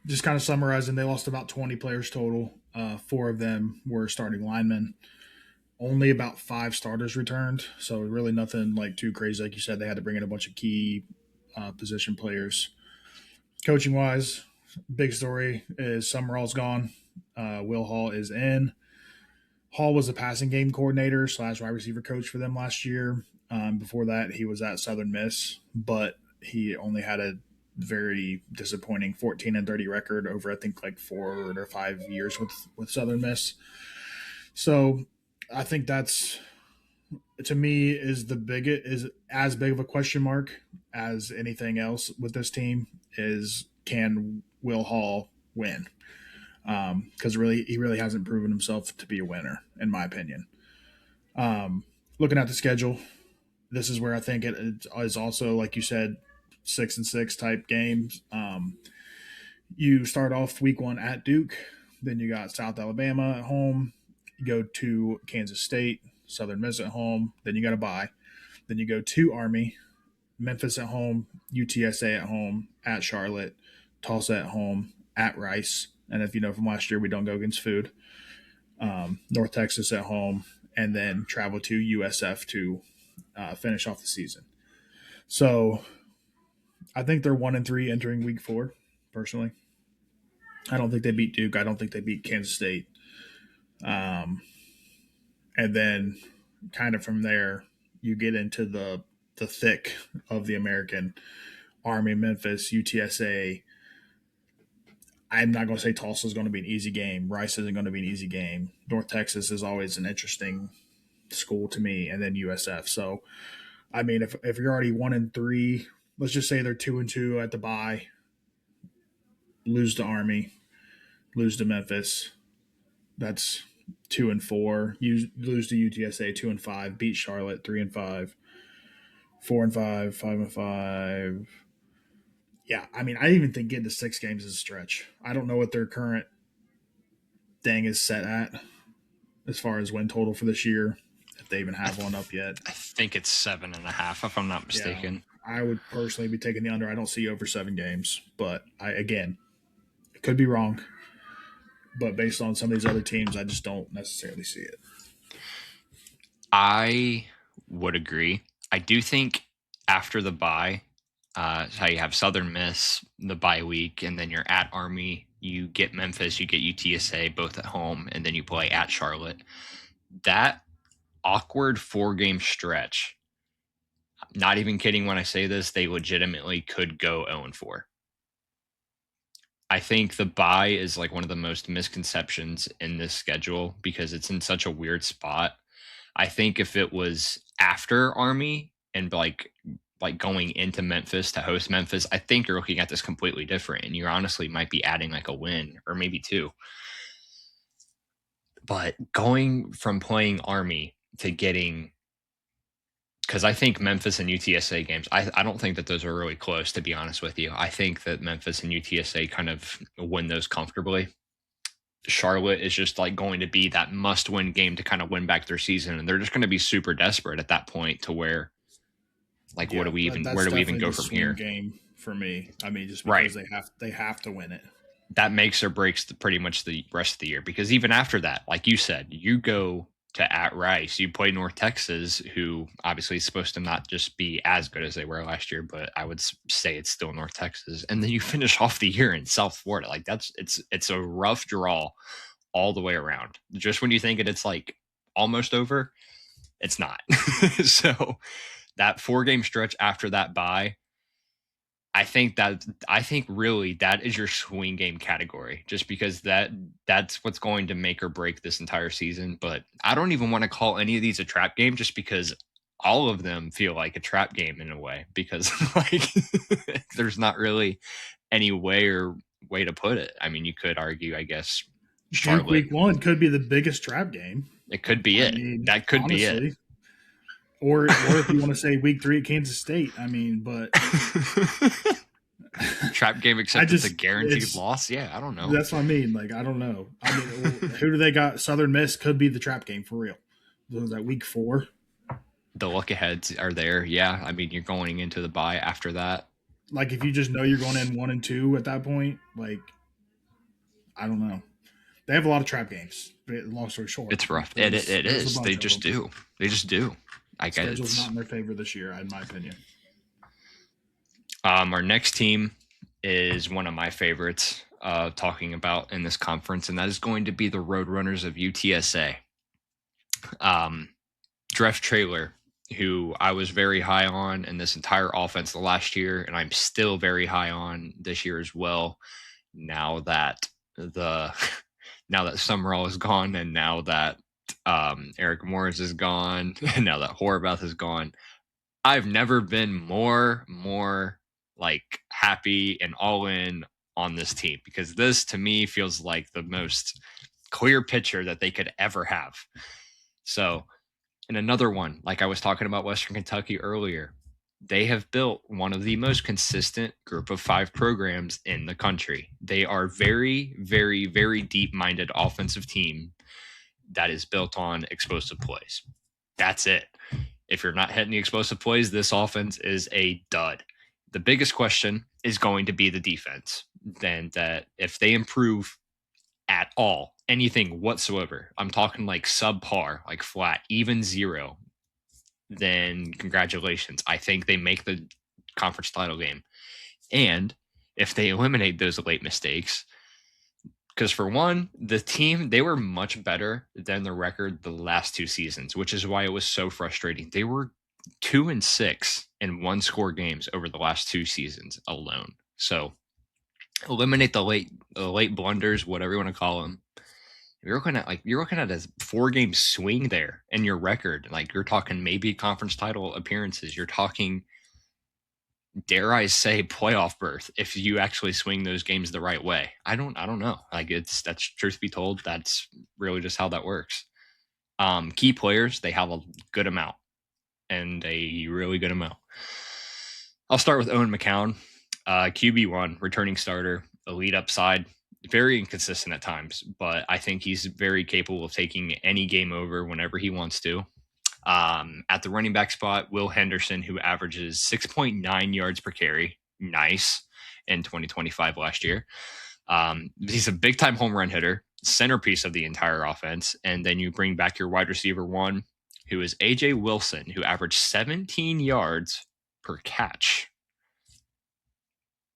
just kind of summarizing, they lost about 20 players total. Four of them were starting linemen. Only about five starters returned, so really nothing like too crazy. Like you said, they had to bring in a bunch of key position players. Coaching wise, big story is Summerall's gone. Will Hall is in. Hall was a passing game coordinator / wide receiver coach for them last year. Before that, he was at Southern Miss, but he only had a very disappointing 14-30 record over I think like 4 or 5 years with Southern Miss. So I think that's, to me, is the biggest, is as big of a question mark as anything else with this team is, can Will Hall win? Because really he really hasn't proven himself to be a winner in my opinion. Looking at the schedule, this is where I think it is also, like you said, 6-6 type games. You start off week one at Duke, then you got South Alabama at home. You go to Kansas State, Southern Miss at home. Then you got a bye. Then you go to Army, Memphis at home, UTSA at home, at Charlotte, Tulsa at home, at Rice. And if you know from last year, we don't go against food. North Texas at home, and then travel to USF to finish off the season. So I think they're 1-3 entering week four, personally. I don't think they beat Duke. I don't think they beat Kansas State. Um, and then kind of from there, you get into the thick of the American. Army, Memphis, UTSA. I'm not going to say Tulsa is going to be an easy game. Rice isn't going to be an easy game. North Texas is always an interesting school to me, and then USF. So, I mean, if you're already 1-3, let's just say they're 2-2 at the bye, lose to Army, lose to Memphis. That's 2-4. You lose to UTSA 2-5. Beat Charlotte 3-5. 4-5. 5-5. Yeah, I mean, I even think getting to 6 games is a stretch. I don't know what their current thing is set at as far as win total for this year, if they even have one up yet. I think it's 7.5, if I'm not Yeah, mistaken. I would personally be taking the under. I don't see over 7 games, but again, it could be wrong. But based on some of these other teams, I just don't necessarily see it. I would agree. I do think after the bye, how you have Southern Miss the bye week, and then you're at Army, you get Memphis, you get UTSA both at home, and then you play at Charlotte. That awkward 4-game stretch, not even kidding when I say this, they legitimately could go 0-4. I think the bye is like one of the most misconceptions in this schedule because it's in such a weird spot. I think if it was after Army and like going into Memphis to host Memphis, I think you're looking at this completely different, and you honestly might be adding like a win or maybe two. But going from playing Army to getting, because I think Memphis and UTSA games, I don't think that those are really close, to be honest with you. I think that Memphis and UTSA kind of win those comfortably. Charlotte is just like going to be that must-win game to kind of win back their season, and they're just going to be super desperate at that point to where, like, Yeah, where that's do we even definitely go the from swing here? game for me. I mean, just Right. because they have to win it. That makes or breaks pretty much the rest of the year, because even after that, like you said, you go to at Rice, you play North Texas, who obviously is supposed to not just be as good as they were last year, but I would say it's still North Texas, and then you finish off the year in South Florida. Like it's a rough draw all the way around. Just when you think it's like almost over, it's not. So that 4-game stretch after that bye, I think really that is your swing game category, just because that's what's going to make or break this entire season. But I don't even want to call any of these a trap game, just because all of them feel like a trap game in a way, because like there's not really any way to put it. I mean, you could argue, I guess, Duke Charlotte. week 1 could be the biggest trap game. It could be I it. mean, That could be it. honestly. Or if you want to say week 3 at Kansas State, I mean, but Trap game, I except it's a just guaranteed it's loss. Yeah, I don't know. that's what I mean. Like, I don't know. I mean, who do they got? Southern Miss could be the trap game for real. Was that week 4? The look aheads are there. Yeah, I mean, you're going into the bye after that. Like, if you just know you're going in 1 and 2 at that point, like, I don't know. They have a lot of trap games. Long story short, It's rough. It there's a is. bunch They of just them. do. They just do. I guess Schedule's not it's in their favor this year, in my opinion. our next team is one of my favorites talking about in this conference, and that is going to be the Roadrunners of UTSA. Dreff Trailer, who I was very high on in this entire offense the last year, and I'm still very high on this year as well. Now that the now that Summerall is gone, and now that Eric Morris is gone, and now that Horvath is gone, I've never been more like happy and all in on this team, because this to me feels like the most clear picture that they could ever have. So, and another one, like I was talking about Western Kentucky earlier, they have built one of the most consistent group of 5 programs in the country. They are very, very, very deep-minded offensive team that is built on explosive plays. That's it. If you're not hitting the explosive plays, this offense is a dud. The biggest question is going to be the defense. Then that if they improve at all, anything whatsoever, I'm talking like subpar, like flat, even 0, then congratulations. I think they make the conference title game. And if they eliminate those late mistakes, because for one, the team, they were much better than the record the last 2 seasons, which is why it was so frustrating. They were 2-6 in 1-score games over the last 2 seasons alone. So eliminate the late blunders, whatever you want to call them. You're looking at a 4-game swing there in your record. Like, you're talking maybe conference title appearances. You're talking, dare I say, playoff berth if you actually swing those games the right way. I don't know. Like, that's truth be told, that's really just how that works. Key players, they have a good amount, and a really good amount. I'll start with Owen McCown, QB1, returning starter, elite upside, very inconsistent at times, but I think he's very capable of taking any game over whenever he wants to. At the running back spot, Will Henderson, who averages 6.9 yards per carry, nice, in 2025 last year. He's a big-time home run hitter, centerpiece of the entire offense, and then you bring back your wide receiver 1, who is A.J. Wilson, who averaged 17 yards per catch.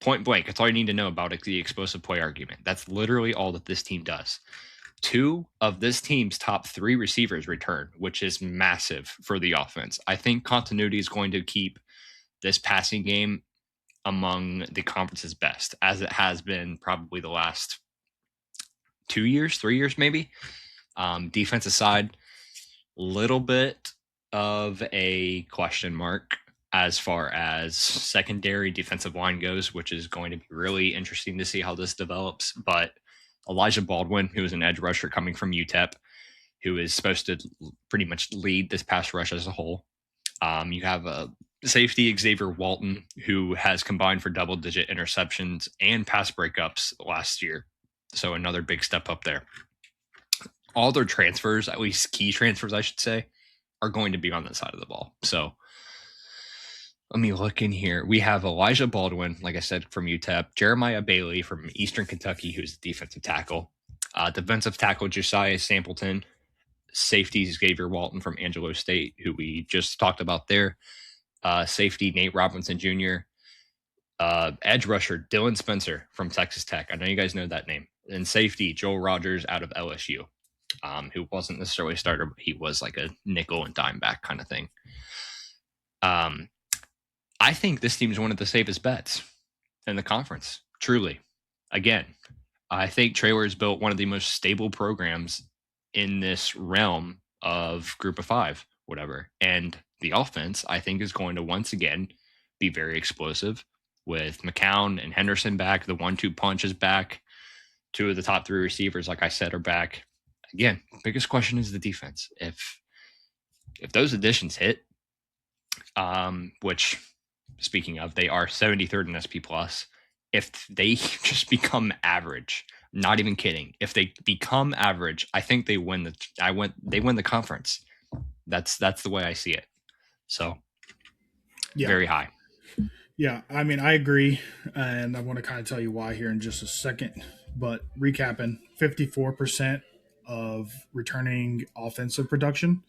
Point blank, that's all you need to know about the explosive play argument. That's literally all that this team does. 2 of this team's top 3 receivers return, which is massive for the offense. I think continuity is going to keep this passing game among the conference's best, as it has been probably the last 2 years, 3 years maybe. Defensive side, little bit of a question mark as far as secondary defensive line goes, which is going to be really interesting to see how this develops. But Elijah Baldwin, who is an edge rusher coming from UTEP, who is supposed to pretty much lead this pass rush as a whole. You have a safety, Xavier Walton, who has combined for double-digit interceptions and pass breakups last year. So another big step up there. All their transfers, at least key transfers, I should say, are going to be on that side of the ball. So let me look in here. We have Elijah Baldwin, like I said, from UTEP, Jeremiah Bailey from Eastern Kentucky, who's the defensive tackle, defensive tackle Josiah Sampleton, safety Xavier Walton from Angelo State, who we just talked about there, safety Nate Robinson Jr., edge rusher Dylan Spencer from Texas Tech. I know you guys know that name. And safety Joel Rogers out of LSU, who wasn't necessarily a starter, but he was like a nickel and dime back kind of thing. I think this team is one of the safest bets. in the conference. Truly, again, I think Traylor's built one of the most stable programs in this realm of Group of Five, whatever. And the offense, I think, is going to once again be very explosive with McCown and Henderson back. The 1-2 punch is back. Two of the top three receivers, like I said, are back. Again, biggest question is the defense. If those additions hit, which speaking of, they are 73rd in SP plus. If they just become average, not even kidding, if they become average, I think they win the conference. That's the way I see it. So Yeah. very high. Yeah, I mean, I agree, and I want to kind of tell you why here in just a second. But recapping, 54% of returning offensive production.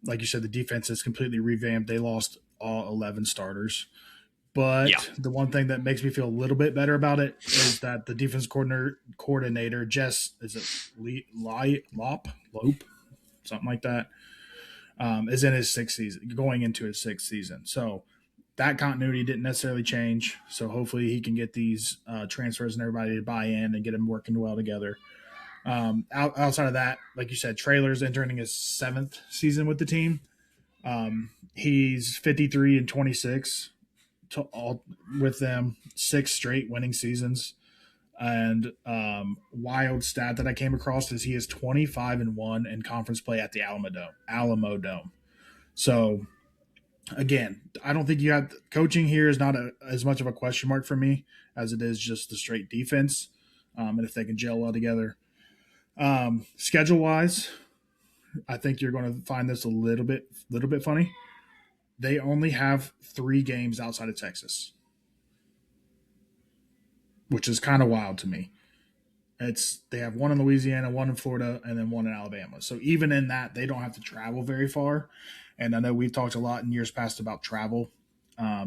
Like you said, the defense is completely revamped. They lost all 11 starters. Yeah. But the one thing that makes me feel a little bit better about it is that the defense coordinator, Jess, is it Lope, something like that, is in his sixth season, going into his sixth season. So that continuity didn't necessarily change. So hopefully he can get these transfers and everybody to buy in and get them working well together. Outside of that, like you said, Traylor's entering his seventh season with the team. He's 53-26 to all with them, 6 straight winning seasons. And wild stat that I came across is he is 25-1 in conference play at the Alamo Dome. So again, I don't think you have coaching here is not as much of a question mark for me as it is just the straight defense, and if they can gel well together. Schedule wise, I think you're going to find this a little bit funny. They only have 3 games outside of Texas, which is kind of wild to me. They have one in Louisiana, one in Florida, and then one in Alabama. So even in that, they don't have to travel very far. And I know we've talked a lot in years past about travel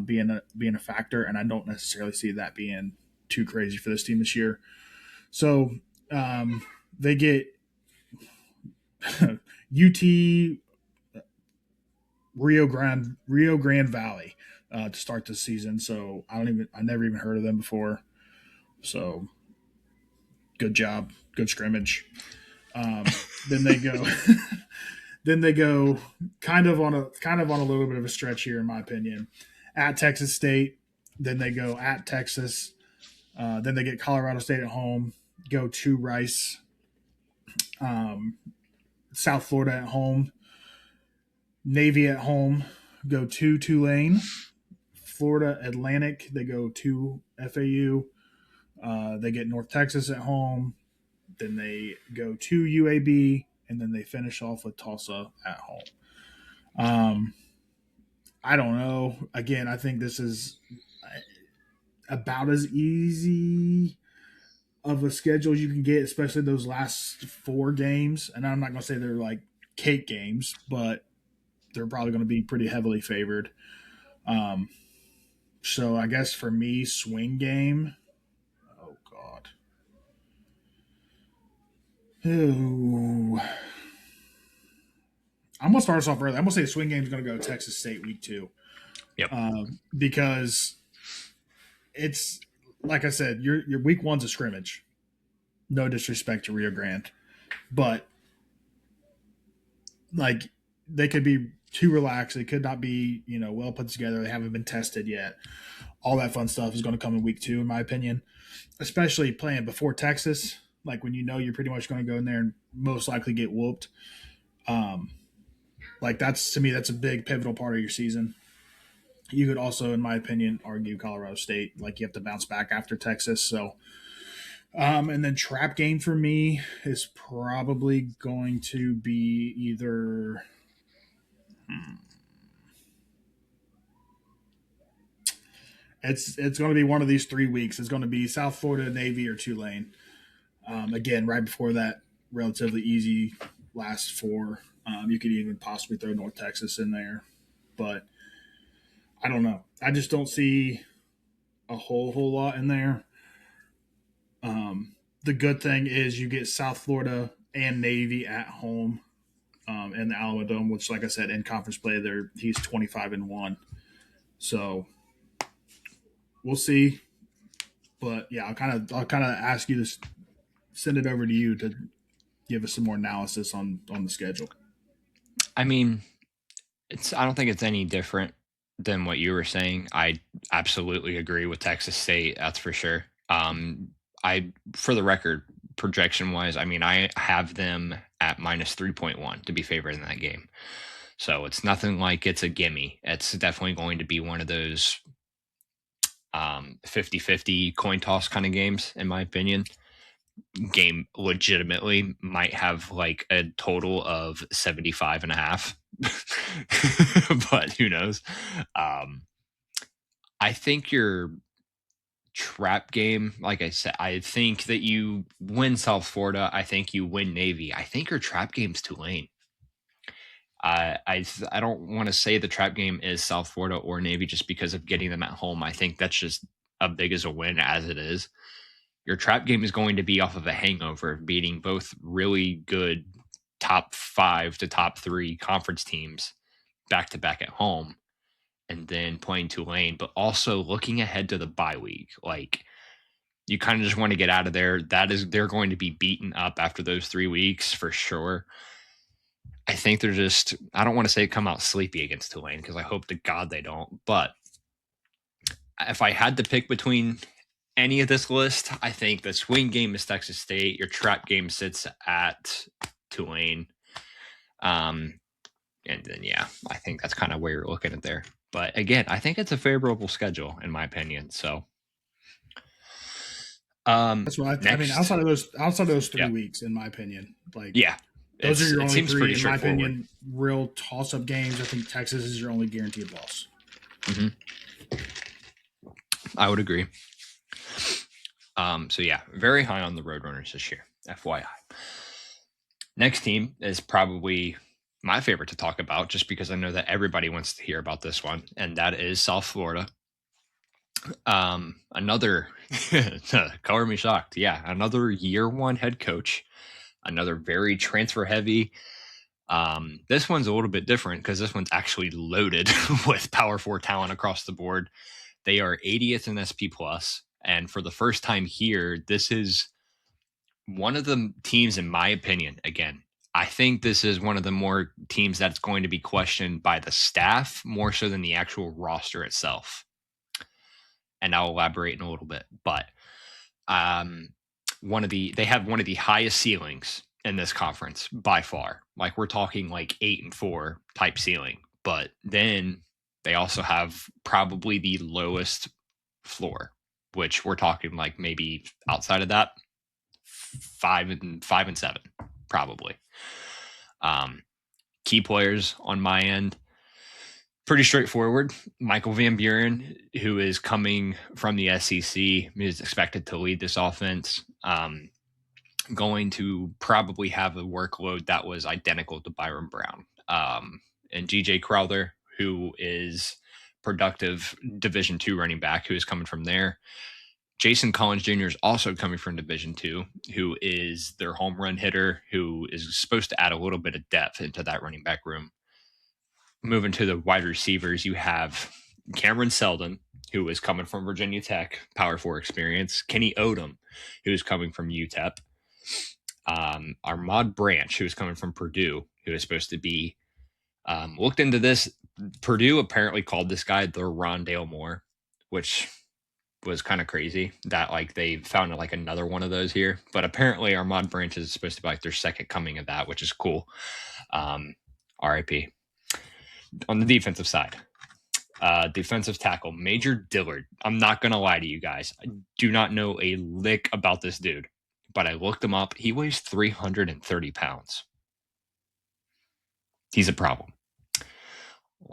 being a factor, and I don't necessarily see that being too crazy for this team this year. So they get UT Rio Grande Valley to start the season. So I never even heard of them before. So good job, good scrimmage. Then they go, then they go kind of on a little bit of a stretch here, in my opinion, at Texas State. Then they go at Texas. Then they get Colorado State at home. Go to Rice. South Florida at home. Navy at home. Go to Tulane. Florida Atlantic. They go to FAU. They get North Texas at home. Then they go to UAB, and then they finish off with Tulsa at home. I don't know. Again, I think this is about as easy of a schedule as you can get, especially those last 4 games. And I'm not going to say they're like cake games, but they're probably going to be pretty heavily favored. So I guess for me, swing game. Oh God. Ooh. I'm gonna start us off early. I'm gonna say the swing game is gonna go Texas State week 2. Yep. Because it's like I said, your week 1's a scrimmage. No disrespect to Rio Grande, but like they could be too relaxed. They could not be well put together. They haven't been tested yet. All that fun stuff is going to come in week 2, in my opinion. Especially playing before Texas, like when you're pretty much going to go in there and most likely get whooped. Like to me, that's a big pivotal part of your season. You could also, in my opinion, argue Colorado State. Like you have to bounce back after Texas. So, and then trap game for me is probably going to be either. It's going to be one of these 3 weeks. It's going to be South Florida, Navy, or Tulane. Again, right before that, relatively easy last 4. You could even possibly throw North Texas in there, but I don't know. I just don't see a whole lot in there. The good thing is you get South Florida and Navy at home in the Alamo Dome, which, like I said, in conference play, he's 25-1. So we'll see. But yeah, I'll kind of ask you to send it over to you to give us some more analysis on the schedule. I mean, I don't think it's any different than what you were saying. I absolutely agree with Texas State. That's for sure. For the record, projection wise, I mean, I have them at minus 3.1 to be favored in that game. So it's nothing like it's a gimme. It's definitely going to be one of those 50-50 coin toss kind of games, in my opinion. Game legitimately might have like a total of 75 and a half, but who knows? Um, I think your trap game, like I said, I think that you win South Florida. I think you win Navy. I think your trap game's Tulane. I don't want to say the trap game is South Florida or Navy just because of getting them at home. I think that's just as big as a win as it is. Your trap game is going to be off of a hangover, beating both really good top 5 to top 3 conference teams back to back at home, and then playing Tulane, but also looking ahead to the bye week. Like, you kind of just want to get out of there. They're going to be beaten up after those 3 weeks for sure. I think they're just, I don't want to say come out sleepy against Tulane because I hope to God they don't. But if I had to pick between any of this list, I think the swing game is Texas State. Your trap game sits at Tulane. And then, yeah, I think that's kind of where you're looking at there. But again, I think it's a favorable schedule in my opinion. So, That's what I mean. next, Outside of those three yeah, weeks, in my opinion, like yeah, those are your it only seems pretty three, in my straightforward. opinion, real toss-up games. I think Texas is your only guaranteed loss. Mm-hmm. I would agree. So yeah, very high on the Roadrunners this year, FYI. Next team is probably my favorite to talk about just because I know that everybody wants to hear about this one, and that is South Florida. Another color me shocked. Yeah, another year one head coach, another very transfer heavy. This one's a little bit different because this one's actually loaded with Power 4 talent across the board. They are 80th in SP plus, and for the first time here, this is one of the teams, in my opinion. Again, I think this is one of the more teams that's going to be questioned by the staff more so than the actual roster itself. And I'll elaborate in a little bit, but they have one of the highest ceilings in this conference by far. Like, we're talking like 8-4 type ceiling, but then they also have probably the lowest floor, which we're talking like maybe outside of that 5-7 probably. Key players on my end, pretty straightforward. Michael Van Buren, who is coming from the SEC, is expected to lead this offense. Going to probably have a workload that was identical to Byron Brown. And GJ Crowther, who is productive Division II running back, who is coming from there. Jason Collins Jr. is also coming from Division II, who is their home run hitter, who is supposed to add a little bit of depth into that running back room. Moving to the wide receivers, you have Cameron Seldon, who is coming from Virginia Tech, Power 4 experience. Kenny Odom, who is coming from UTEP. Armand Branch, who is coming from Purdue, who is supposed to be looked into this. Purdue apparently called this guy the Rondale Moore, which was kind of crazy that like they found like another one of those here. But apparently Armand Branch is supposed to be like their second coming of that, which is cool. RIP. On the defensive side, defensive tackle Major Dillard. I'm not gonna lie to you guys, I do not know a lick about this dude, but I looked him up. He weighs 330 pounds. He's a problem.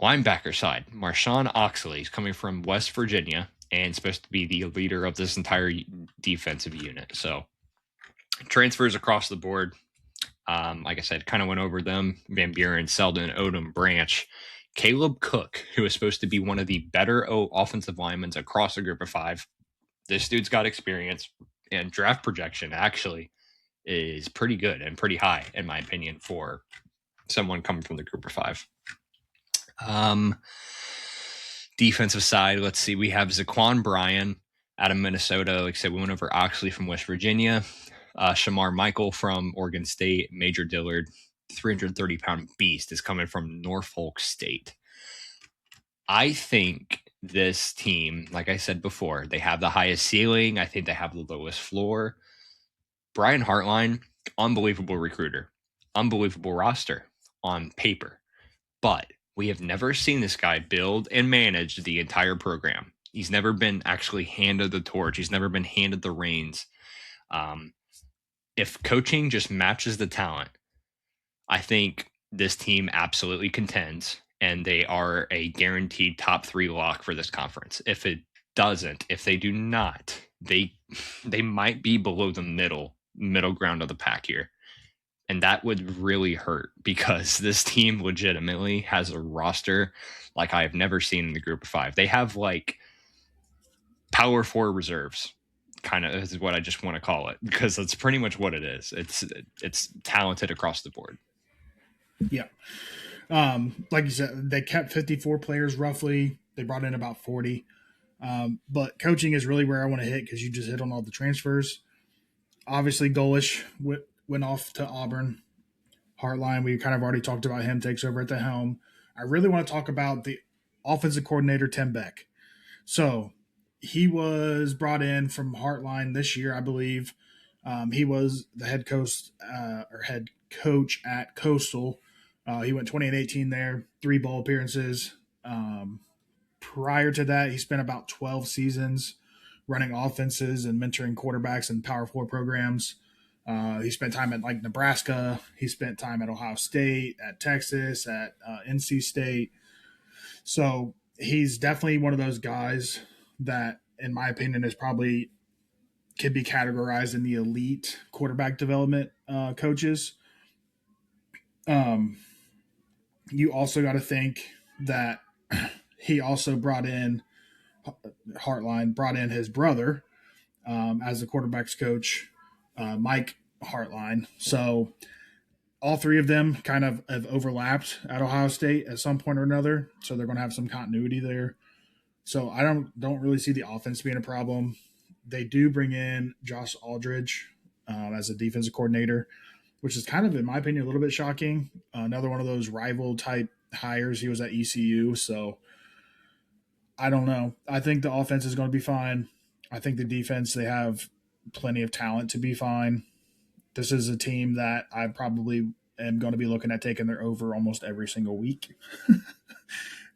Linebacker side, Marshawn Oxley is coming from West Virginia and supposed to be the leader of this entire defensive unit. So transfers across the board. Like I said, kind of went over them. Van Buren, Seldon, Odom, Branch. Caleb Cook, who is supposed to be one of the better offensive linemen across the group of 5. This dude's got experience, and draft projection actually is pretty good and pretty high, in my opinion, for someone coming from the group of 5. Defensive side, let's see. We have Zaquan Bryan out of Minnesota. Like I said, we went over Oxley from West Virginia, Shamar Michael from Oregon State, Major Dillard, 330-pound beast, is coming from Norfolk State. I think this team, like I said before, they have the highest ceiling. I think they have the lowest floor. Brian Hartline, unbelievable recruiter, unbelievable roster on paper. But we have never seen this guy build and manage the entire program. He's never been actually handed the torch. He's never been handed the reins. If coaching just matches the talent, I think this team absolutely contends, and they are a guaranteed top 3 lock for this conference. If it doesn't, if they do not, they might be below the middle ground of the pack here. And that would really hurt because this team legitimately has a roster like I have never seen in the group of 5. They have like power 4 reserves, kind of is what I just want to call it, because that's pretty much what it is. It's talented across the board. Yeah. Like you said, they kept 54 players roughly. They brought in about 40. But coaching is really where I want to hit because you just hit on all the transfers. Obviously, Golish went off to Auburn. Hartline, we kind of already talked about him, takes over at the helm. I really want to talk about the offensive coordinator, Tim Beck. So he was brought in from Hartline this year, I believe. He was the head coach at Coastal. He went 20-18 there, 3 bowl appearances. Prior to that, he spent about 12 seasons running offenses and mentoring quarterbacks in Power 4 programs. He spent time at like Nebraska. He spent time at Ohio State, at Texas, at NC State. So he's definitely one of those guys that, in my opinion, is probably could be categorized in the elite quarterback development coaches. You also got to think that he also brought in his brother as the quarterback's coach, Mike Hartline. So all 3 of them kind of have overlapped at Ohio State at some point or another. So they're going to have some continuity there. So I don't really see the offense being a problem. They do bring in Josh Aldridge as a defensive coordinator, which is kind of, in my opinion, a little bit shocking. Another one of those rival type hires. He was at ECU, so I don't know. I think the offense is going to be fine. I think the defense, they have plenty of talent to be fine. This is a team that I probably am going to be looking at taking their over almost every single week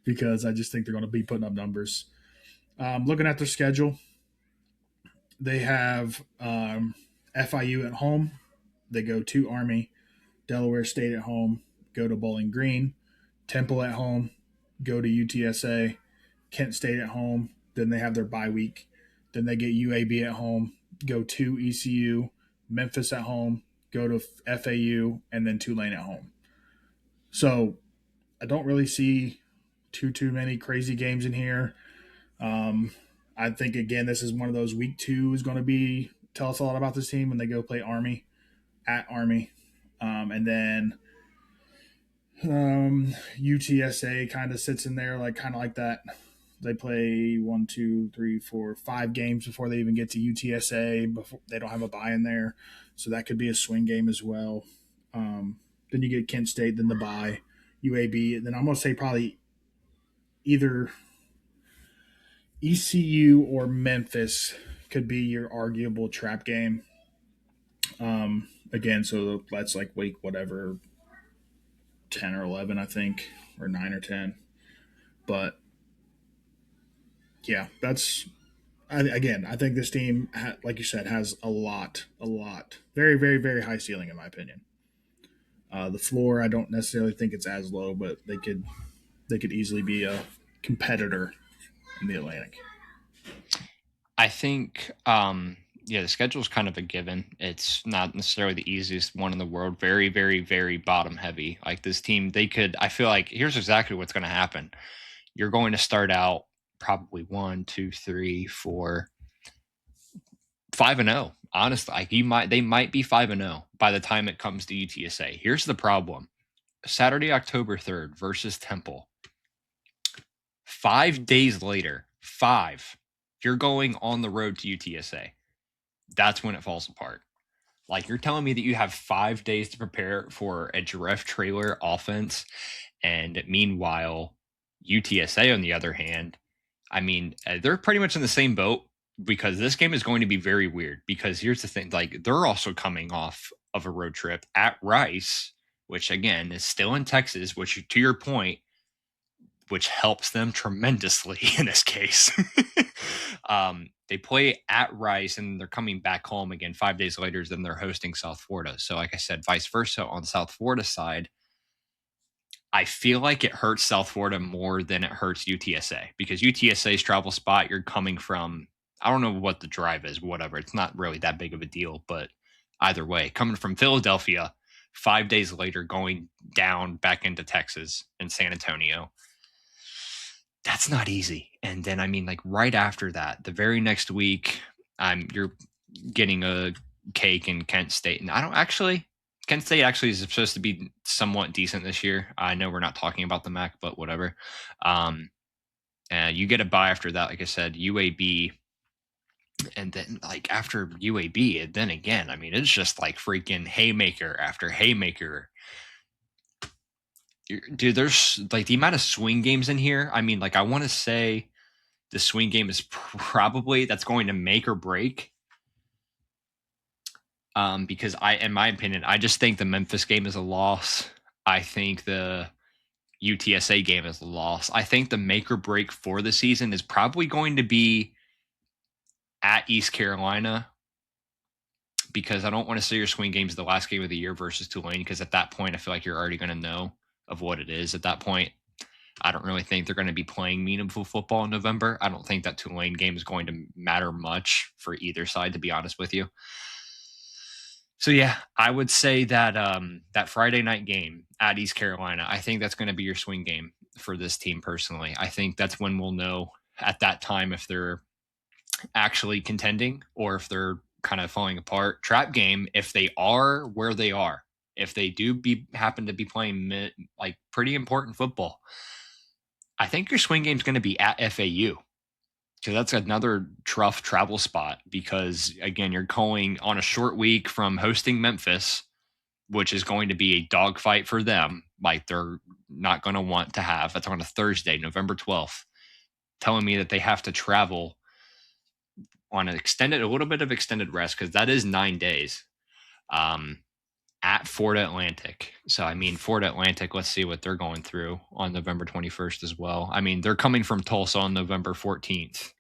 because I just think they're going to be putting up numbers. Looking at their schedule, they have FIU at home. They go to Army, Delaware State at home, go to Bowling Green, Temple at home, go to UTSA, Kent State at home. Then they have their bye week. Then they get UAB at home, go to ECU, Memphis at home, go to FAU, and then Tulane at home. So I don't really see too many crazy games in here. I think, again, this is one of those week 2 is going to be tell us a lot about this team when they go play Army at Army. And then UTSA kind of sits in there kind of like that. They play 1, 2, 3, 4, 5 games before they even get to UTSA. Before they don't have a bye in there, so that could be a swing game as well. Then you get Kent State, then the bye, UAB. Then I'm gonna say probably either ECU or Memphis could be your arguable trap game. Again, so that's like week whatever, 10 or 11, I think, or 9 or 10. But yeah, I think this team, like you said, has a lot, very, very, very high ceiling in my opinion. The floor, I don't necessarily think it's as low, but they could easily be a competitor in the Atlantic. I think, the schedule is kind of a given. It's not necessarily the easiest one in the world. Very, very, very bottom heavy. Like this team, I feel like here's exactly what's going to happen. You're going to start out probably 1, 2, 3, 4, 5-0. Honestly, they might be 5-0 by the time it comes to UTSA. Here's the problem: Saturday, October 3rd versus Temple. 5 days later, you're going on the road to UTSA. That's when it falls apart. Like, you're telling me that you have 5 days to prepare for a giraffe trailer offense, and meanwhile, UTSA, on the other hand, I mean, they're pretty much in the same boat, because this game is going to be very weird. Because here's the thing, like, they're also coming off of a road trip at Rice, which again is still in Texas, which, to your point, which helps them tremendously in this case. They play at Rice, and they're coming back home again 5 days later. Then they're hosting South Florida. So, like I said, vice versa on the South Florida side, I feel like it hurts South Florida more than it hurts UTSA, because UTSA's travel spot, you're coming from, I don't know what the drive is, whatever. It's not really that big of a deal, but either way, coming from Philadelphia 5 days later, going down back into Texas and San Antonio, that's not easy. And then, I mean, like, right after that, the very next week, you're getting a cake in Kent State. And I don't actually, Kent State actually is supposed to be somewhat decent this year. I know we're not talking about the MAC, but whatever. And you get a bye after that, like I said, UAB. And then, like, after UAB, and then again, I mean, it's just like freaking haymaker after haymaker. Dude, there's like the amount of swing games in here. I mean, like, I want to say the swing game is probably that's going to make or break. Because in my opinion, I just think the Memphis game is a loss. I think the UTSA game is a loss. I think the make or break for the season is probably going to be at East Carolina, because I don't want to say your swing game is the last game of the year versus Tulane, because at that point, I feel like you're already going to know of what it is at that point. I don't really think they're going to be playing meaningful football in November. I don't think that Tulane game is going to matter much for either side, to be honest with you. So yeah, I would say that that Friday night game at East Carolina, I think that's going to be your swing game for this team personally. I think that's when we'll know at that time if they're actually contending or if they're kind of falling apart. Trap game, if they are where they are, if they do happen to be playing like pretty important football, I think your swing game is going to be at FAU. So that's another tough travel spot, because again, you're going on a short week from hosting Memphis, which is going to be a dogfight for them. Like, they're not going to want to have. That's on a Thursday, November 12th, telling me that they have to travel on a little bit of extended rest, because that is 9 days. At Florida Atlantic. So, I mean, Florida Atlantic, let's see what they're going through on November 21st as well. I mean, they're coming from Tulsa on November 14th.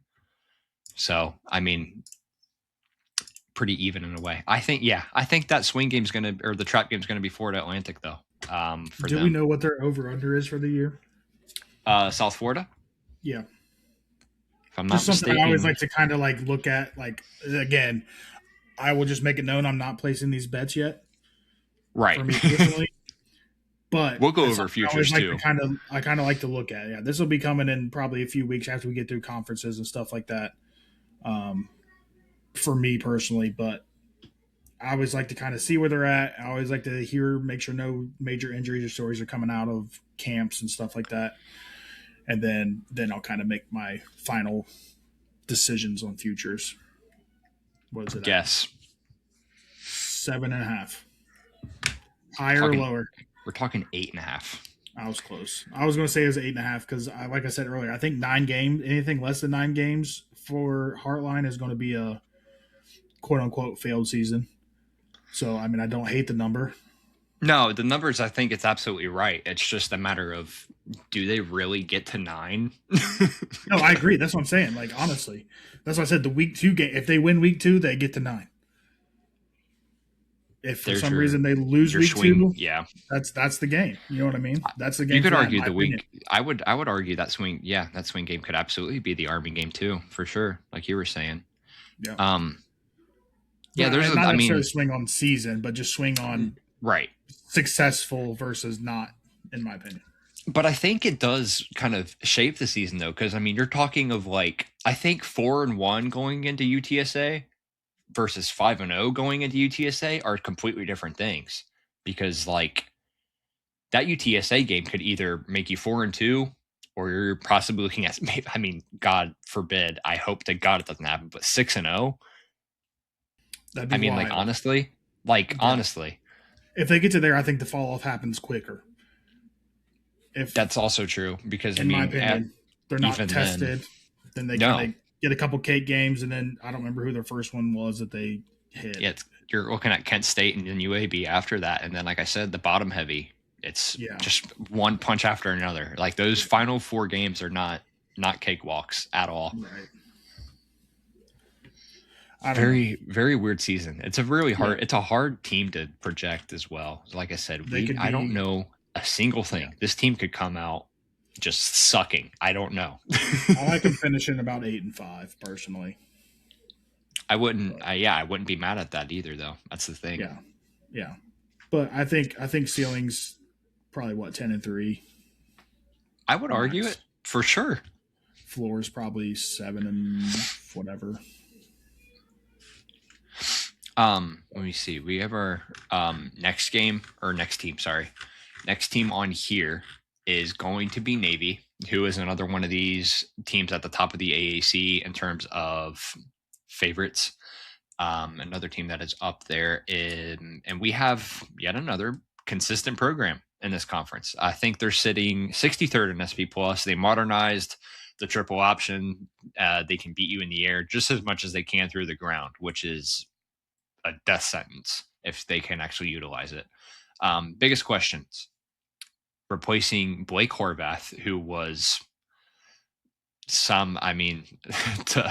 So, I mean, pretty even in a way. I think that swing game's going to, or the trap game's going to be Florida Atlantic, though. Do we know what their over-under is for the year? South Florida? Yeah. If I'm not just something mistaken. I always like to kind of like look at. Like, again, I will just make it known I'm not placing these bets yet. Right. For me personally. But we'll go over futures like too. I kind of like to look at. Yeah, this will be coming in probably a few weeks after we get through conferences and stuff like that. For me personally, but I always like to kind of see where they're at. I always like to make sure no major injuries or stories are coming out of camps and stuff like that. And then I'll kind of make my final decisions on futures. What is it? Guess. 7.5. Higher or lower? We're talking 8.5. I was close. I was going to say it was 8.5 because, like I said earlier, I think 9 games, anything less than 9 games for Heartline is going to be a quote unquote failed season. So, I mean, I don't hate the number. No, the numbers, I think it's absolutely right. It's just a matter of, do they really get to 9? No, I agree. That's what I'm saying. Like, honestly, that's why I said the week 2 game. If they win week 2, they get to 9. If for some reason they lose week 2, yeah, that's the game. You know what I mean? That's the game. You could argue the week. I would argue that swing. Yeah, that swing game could absolutely be the Army game too, for sure. Like you were saying. Yeah. Yeah. There's. Not necessarily swing on season, but just swing on right successful versus not, in my opinion. But I think it does kind of shape the season though, because I mean, you're talking of like I think 4-1 going into UTSA versus 5-0 going into UTSA are completely different things, because like that UTSA game could either make you 4-2 or you're possibly looking at, I mean, God forbid, I hope to God it doesn't happen, but 6-0. That'd be I mean, wild. Yeah. honestly, If they get to there, I think the fall off happens quicker. If, that's also true because I in my mean, opinion, they're not even then, tested, then they kind no, of get a couple cake games, and then I don't remember who their first one was that they hit. yeah, you're looking at Kent State and then UAB after that, and then like I said, the bottom heavy. It's Yeah. just one punch after another. Like those Yeah. final four games are not cakewalks at all. Right. I don't know. Very very weird season. It's a really Yeah. hard. It's a hard team to project as well. Like I said, They could I don't be. know a single Yeah. thing. This team could come out just sucking. I don't know. I like them finishing about 8-5 personally. I wouldn't. But Yeah, I wouldn't be mad at that either, though. That's the thing. yeah. Yeah. But I think ceiling's probably what 10-3 I would argue it max. for sure. Floor is probably 7 and whatever. Let me see. We have our next game or next team. Sorry, next team on here is going to be Navy, who is another one of these teams at the top of the AAC in terms of favorites. Another team that is up there and we have yet another consistent program in this conference. I think they're sitting 63rd in SP Plus. They modernized the triple option. They can beat you in the air just as much as they can through the ground, which is a death sentence if they can actually utilize it. Biggest questions: replacing Blake Horvath, who was I mean,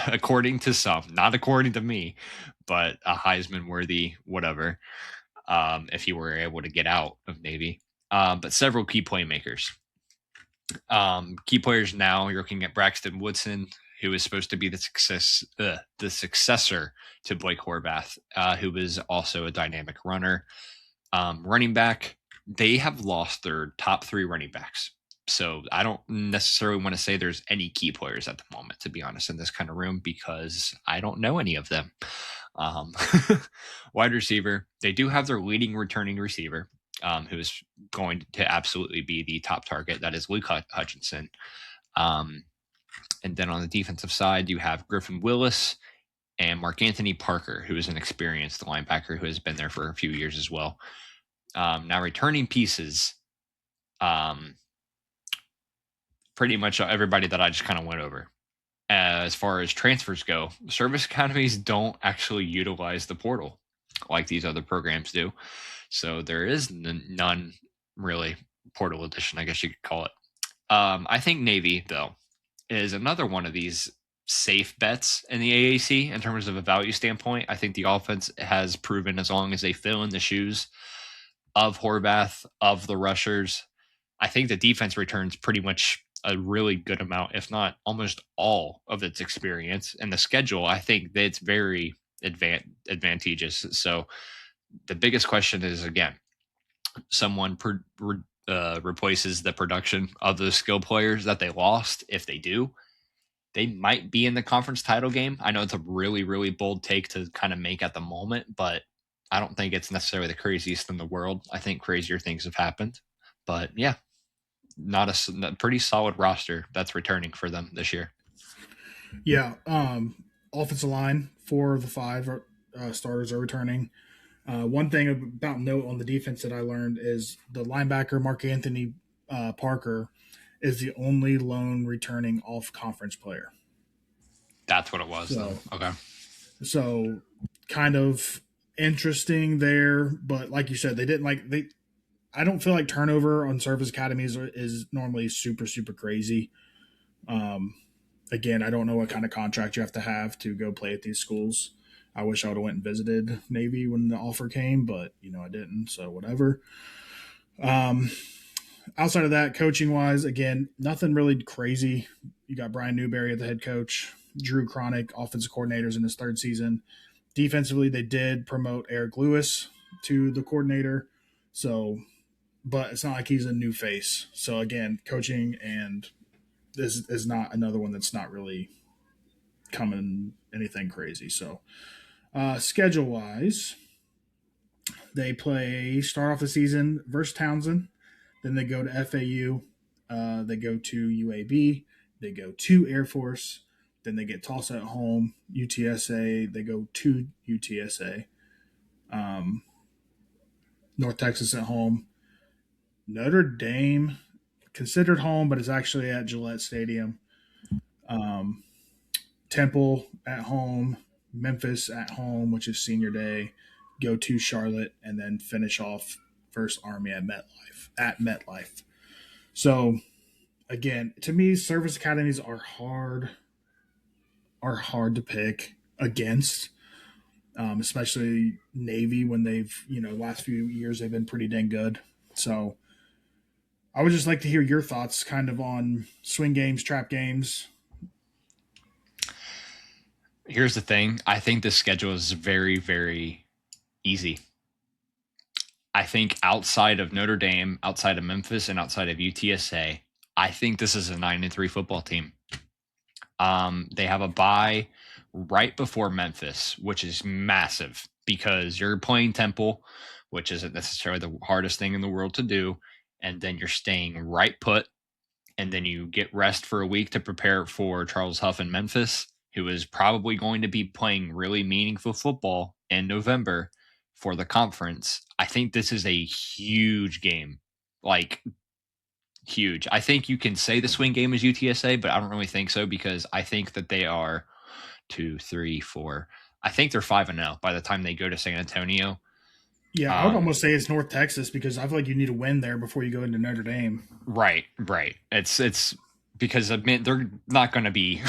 according to some, not according to me, but a Heisman worthy whatever. If you were able to get out of Navy, but several key playmakers. Key players now. You're looking at Braxton Woodson, who is supposed to be the successor to Blake Horvath, who was also a dynamic runner. Running back, they have lost their top three running backs. So I don't necessarily want to say there's any key players at the moment, to be honest, in this kind of room because I don't know any of them. Um, wide receiver, they do have their leading returning receiver, who is going to absolutely be the top target. That is Luke Hutchinson. And then on the defensive side, you have Griffin Willis and Mark Anthony Parker, who is an experienced linebacker who has been there for a few years as well. Now, returning pieces, pretty much everybody that I just kind of went over. As far as transfers go, service academies don't actually utilize the portal like these other programs do. So there is none really portal edition, I guess you could call it. I think Navy, though, is another one of these safe bets in the AAC in terms of a value standpoint. I think the offense has proven as long as they fill in the shoes of Horvath, of the rushers, I think the defense returns pretty much a really good amount, if not almost all of its experience. And the schedule, I think that it's very advantageous. So the biggest question is again, someone replaces the production of those skill players that they lost. If they do, they might be in the conference title game. I know it's a really, really bold take to kind of make at the moment, but I don't think it's necessarily the craziest in the world. I think crazier things have happened. But yeah, not a pretty solid roster that's returning for them this year. Yeah. Offensive line, 4 of the 5 starters are returning. One thing about note on the defense that I learned is the linebacker Mark Anthony Parker is the only lone returning off conference player. That's what it was, then. So, Okay. so kind of interesting there, but like you said, they didn't like they. I don't feel like turnover on service academies is normally super super crazy. Um, Again, I don't know what kind of contract you have to go play at these schools. I wish I would have went and visited Navy when the offer came, but I didn't. So whatever. Um, Outside of that, coaching wise, again, nothing really crazy. You got Brian Newberry at the head coach, Drew Cronick, offensive coordinators in his 3rd season. Defensively, they did promote Eric Lewis to the coordinator. So, but it's not like he's a new face. So again, coaching and this is not another one that's not really coming anything crazy. So, schedule wise, they start off the season versus Townsend, then they go to FAU, They go to UAB. They go to Air Force. Then they get Tulsa at home. UTSA. They go to UTSA. Um, North Texas at home. Notre Dame, considered home, but it's actually at Gillette Stadium. Um, Temple at home. Memphis at home, which is senior day. Go to Charlotte, and then finish off first Army at MetLife. At MetLife. So again, to me, service academies are hard to pick against, especially Navy when they've last few years they've been pretty dang good. So I would just like to hear your thoughts, kind of on swing games, trap games. Here's the thing. I think the schedule is very, very easy. I think outside of Notre Dame, outside of Memphis, and outside of UTSA, I think this is a 9-3 football team. They have a bye right before Memphis, which is massive because you're playing Temple, which isn't necessarily the hardest thing in the world to do, and then you're staying right put, and then you get rest for a week to prepare for Charles Huff in Memphis, who is probably going to be playing really meaningful football in November for the conference. I think this is a huge game. Like, huge. I think you can say the swing game is UTSA, but I don't really think so because I think that they are 2, 3, 4. I think they're 5-0 by the time they go to San Antonio. Yeah, I would almost say it's North Texas because I feel like you need a win there before you go into Notre Dame. Right. It's because I mean they're not going to be.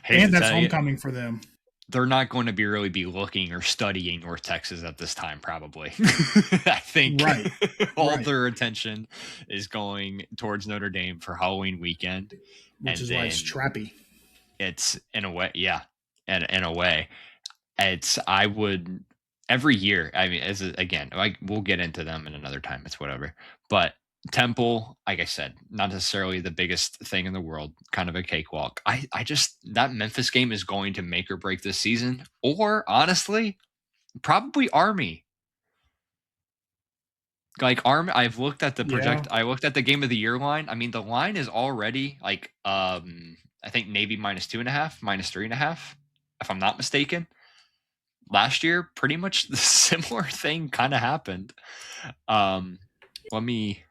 And that's homecoming for them. They're not going to really be looking or studying North Texas at this time, probably. I think all their attention is going towards Notre Dame for Halloween weekend. Which is why it's trappy. It's in a way, yeah. And in a way, I would every year. I mean, again, like we'll get into them in another time. It's whatever. But Temple, like I said, not necessarily the biggest thing in the world, kind of a cakewalk. I just, that Memphis game is going to make or break this season, or honestly, probably Army. Like Army, I've looked at the I looked at the game of the year line. I mean, the line is already like, I think Navy -2.5, -3.5, if I'm not mistaken. Last year, pretty much the similar thing kind of happened. Let me.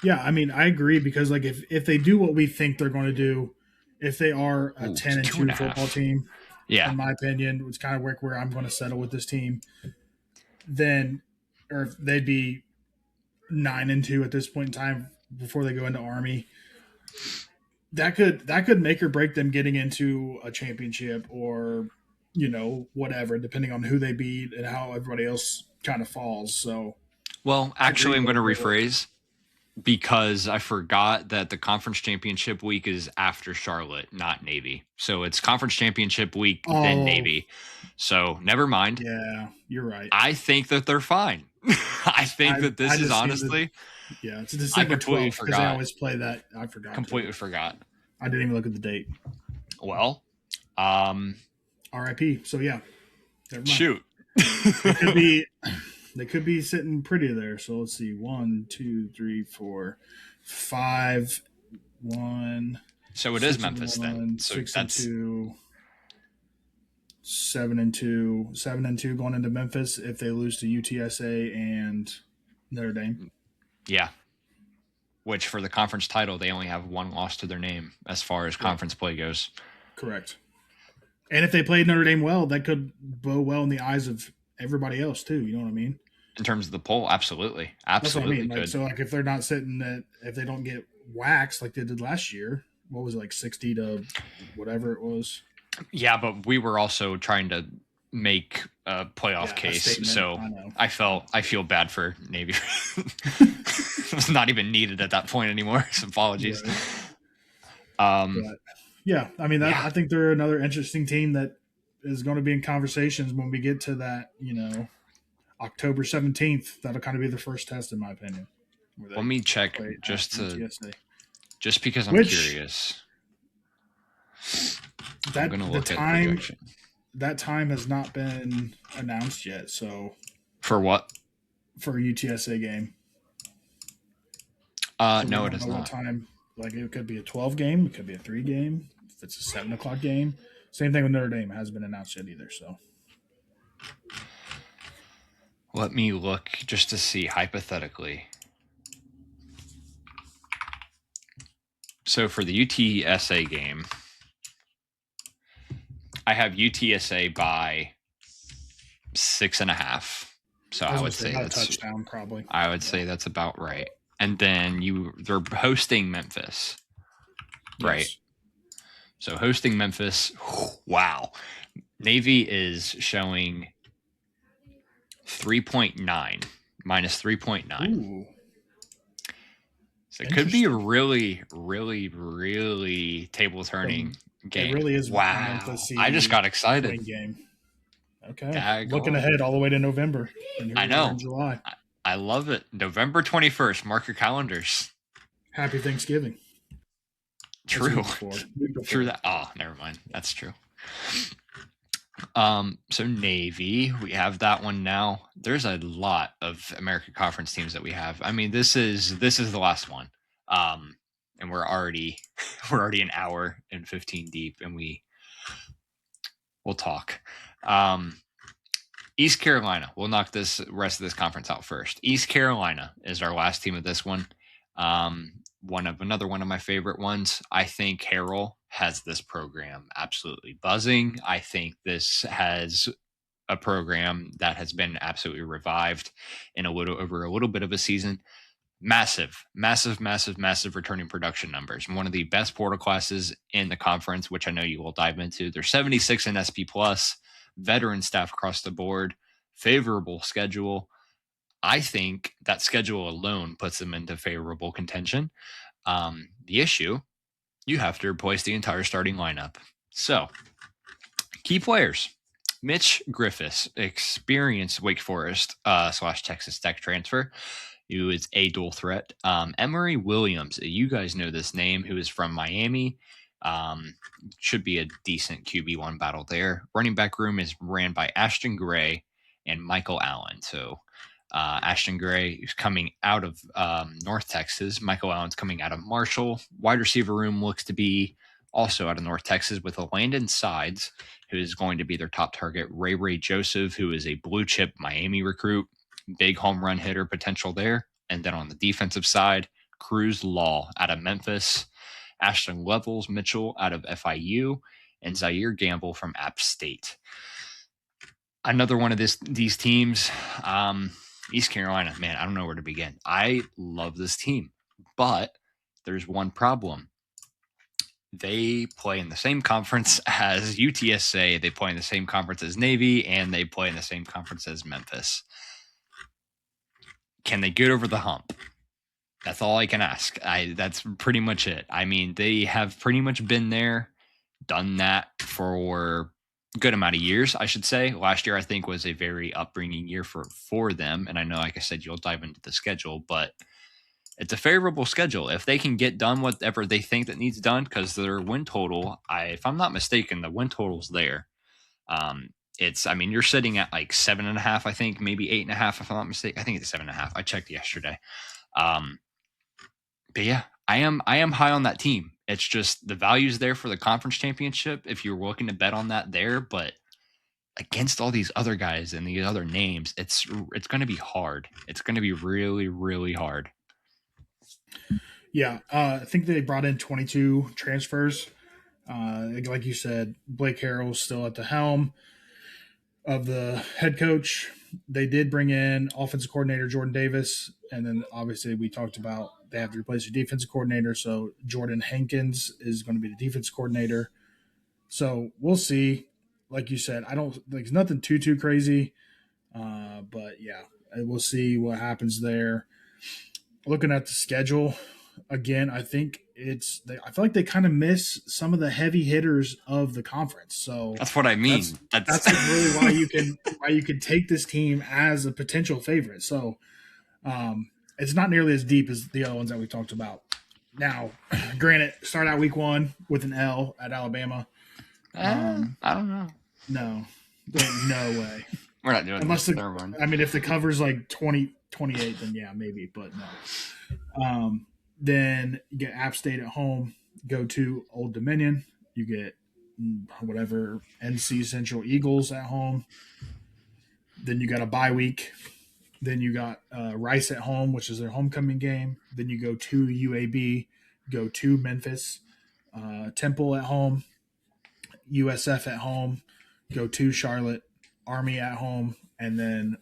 Yeah, I mean, I agree because like if they do what we think they're going to do, if they are a 10-2 football team, in my opinion, it's kind of where I'm going to settle with this team. Then, or if they'd be 9-2 at this point in time before they go into Army, that could make or break them getting into a championship or whatever, depending on who they beat and how everybody else kind of falls. So, well, actually, I'm going to rephrase. Because I forgot that the conference championship week is after Charlotte, not Navy. So it's conference championship week, then Navy. So never mind. Yeah, you're right. I think that they're fine. I think that this is honestly. It's December 12th because they always play that. I forgot. Completely forgot. I didn't even look at the date. Well, RIP. So yeah. Shoot. They could be sitting pretty there. So let's see. 1, 2, 3, 4, 5, 1. So it is Memphis then. So 6-2, 7-2, 7-2 going into Memphis if they lose to UTSA and Notre Dame. Yeah. Which for the conference title, they only have one loss to their name as far as conference play goes. Correct. And if they played Notre Dame well, that could bow well in the eyes of everybody else too. You know what I mean? In terms of the poll, absolutely. That's what I mean. Like, so like if they're not sitting if they don't get waxed like they did last year, what was it, like 60 to whatever it was? Yeah, but we were also trying to make a playoff case. So I feel bad for Navy. It was not even needed at that point anymore. So apologies. But, yeah, I mean, I think they're another interesting team that is going to be in conversations when we get to that, October 17th. That'll kind of be the first test, in my opinion. Let me check just because I'm curious. I'm going to look at projection. That time has not been announced yet. So for what? For a UTSA game. So we No, it don't is know what not. time. Like it could be a 12 game, it could be a 3 game. If it's a 7 o'clock game, same thing with Notre Dame. It hasn't been announced yet either. So Let me look just to see hypothetically. So for the UTSA game, I have UTSA by 6.5. So I was I gonna would say say about a that's touchdown probably. I would Yeah. say that's about right. And then they're hosting Memphis, right? Yes. So hosting Memphis, wow. Navy is showing 3.9 minus 3.9. Ooh, So it could be a interesting. really, really, really table turning It game. really is a Wow. I just Memphis got excited. swing game. Okay. Looking Daggone. ahead all the way to November. And here I we are in know. July. I love it. November 21st. Mark your calendars. Happy Thanksgiving. That's the True. week before. Week True before. that. Oh, never mind. That's true. So Navy, we have that one now. There's a lot of American Conference teams that we have. I mean, this is the last one. And we're already we're already an hour and 15 deep, and we'll talk. East Carolina. We'll knock this rest of this conference out first. East Carolina is our last team of this one. Another one of my favorite ones. I think Harrell has this program absolutely buzzing. I think this has a program that has been absolutely revived in a little bit of a season. Massive, massive, massive, massive returning production numbers. One of the best portal classes in the conference, which I know you will dive into. They're 76 in SP plus, veteran staff across the board, favorable schedule. I think that schedule alone puts them into favorable contention. The issue, you have to replace the entire starting lineup. So, key players. Mitch Griffiths, experienced Wake Forest / Texas Tech transfer, who is a dual threat. Emory Williams, you guys know this name, who is from Miami. Should be a decent QB1 battle there. Running back room is ran by Ashton Gray and Michael Allen. So Ashton Gray is coming out of North Texas. Michael Allen's coming out of Marshall. Wide receiver room looks to be also out of North Texas with a Landon Sides, who is going to be their top target. Ray Joseph, who is a blue chip Miami recruit. Big home run hitter potential there. And then on the defensive side, Cruz Law out of Memphis, Ashton Levels Mitchell out of FIU, and Zaire Gamble from App State. Another one of these teams, East Carolina, man, I don't know where to begin. I love this team, but there's one problem. They play in the same conference as UTSA. They play in the same conference as Navy, and they play in the same conference as Memphis. Can they get over the hump? That's all I can ask. That's pretty much it. I mean, they have pretty much been there, done that for a good amount of years, I should say. Last year, I think, was a very upbringing year for them. And I know, like I said, you'll dive into the schedule, but it's a favorable schedule. If they can get done whatever they think that needs done, because their win total, if I'm not mistaken, the win total's there. You're sitting at like 7.5, I think, maybe 8.5, if I'm not mistaken. I think it's 7.5. I checked yesterday. But yeah, I am high on that team. It's just the value's there for the conference championship if you're looking to bet on that there, but against all these other guys and these other names, it's going to be hard. It's going to be really, really hard. Yeah, I think they brought in 22 transfers. Like you said, Blake Harrell's still at the helm of the head coach. They did bring in offensive coordinator Jordan Davis, and then obviously we talked about they have to replace their defensive coordinator. So Jordan Hankins is going to be the defense coordinator. So we'll see. Like you said, I don't like it's nothing too crazy, but yeah, we'll see what happens there. Looking at the schedule again, I think I feel like they kind of miss some of the heavy hitters of the conference. So That's what I mean. that's really why you can take this team as a potential favorite. So it's not nearly as deep as the other ones that we talked about. Now, granted, start out week 1 with an L at Alabama. I don't know. No way. We're not doing Unless this. Never mind. if the cover's like 20, 28, then yeah, maybe, but no. Then you get App State at home, go to Old Dominion. You get whatever NC Central Eagles at home. Then you got a bye week. Then you got Rice at home, which is their homecoming game. Then you go to UAB, go to Memphis, Temple at home, USF at home, go to Charlotte, Army at home, and then,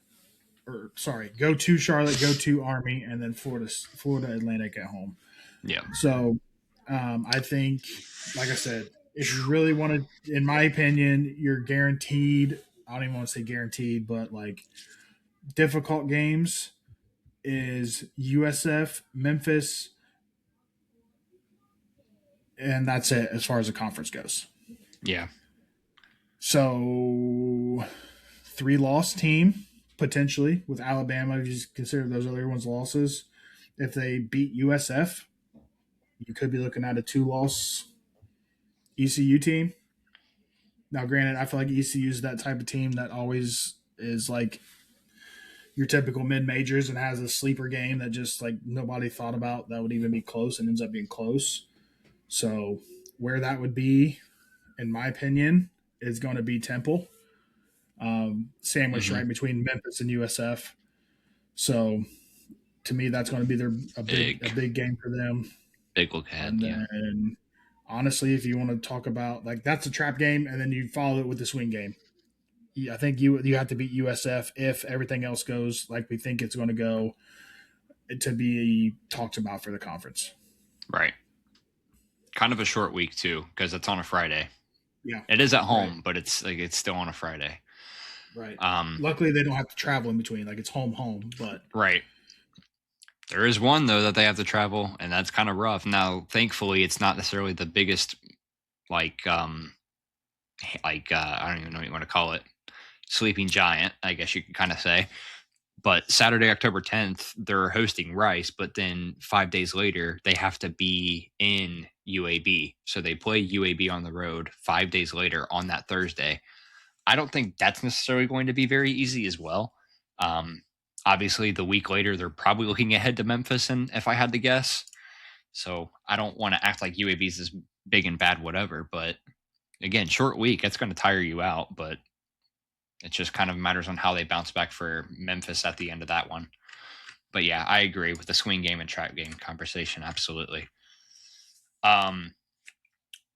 go to Charlotte, go to Army, and then Florida Atlantic at home. Yeah. So I think, like I said, if you really want to, in my opinion, you're guaranteed. I don't even want to say guaranteed, but like difficult games is USF, Memphis, and that's it as far as the conference goes. Yeah. So 3-loss team potentially with Alabama. If you consider those other ones losses, if they beat USF, you could be looking at a 2-loss ECU team. Now, granted, I feel like ECU is that type of team that always is like your typical mid majors and has a sleeper game that just like nobody thought about that would even be close and ends up being close. So where that would be, in my opinion, is going to be Temple, sandwiched right between Memphis and USF. So to me, that's going to be a big game for them. Big look ahead. And then, honestly, if you want to talk about like that's a trap game, and then you follow it with the swing game. I think you have to beat USF if everything else goes like we think it's going to go to be talked about for the conference. Right. Kind of a short week too because it's on a Friday. Yeah, it is at home, but it's still on a Friday. Right. Luckily, they don't have to travel in between. Like it's home, but right. There is one though that they have to travel, and that's kind of rough. Now, thankfully, it's not necessarily the biggest, I don't even know what you want to call it, sleeping giant, I guess you could kind of say. But Saturday, October 10th, they're hosting Rice, but then 5 days later, they have to be in UAB. So they play UAB on the road 5 days later on that Thursday. I don't think that's necessarily going to be very easy as well. Obviously, the week later, they're probably looking ahead to Memphis, and if I had to guess. So I don't want to act like UAB is this big and bad whatever. But again, short week, it's going to tire you out. But it just kind of matters on how they bounce back for Memphis at the end of that one. But yeah, I agree with the swing game and trap game conversation. Absolutely.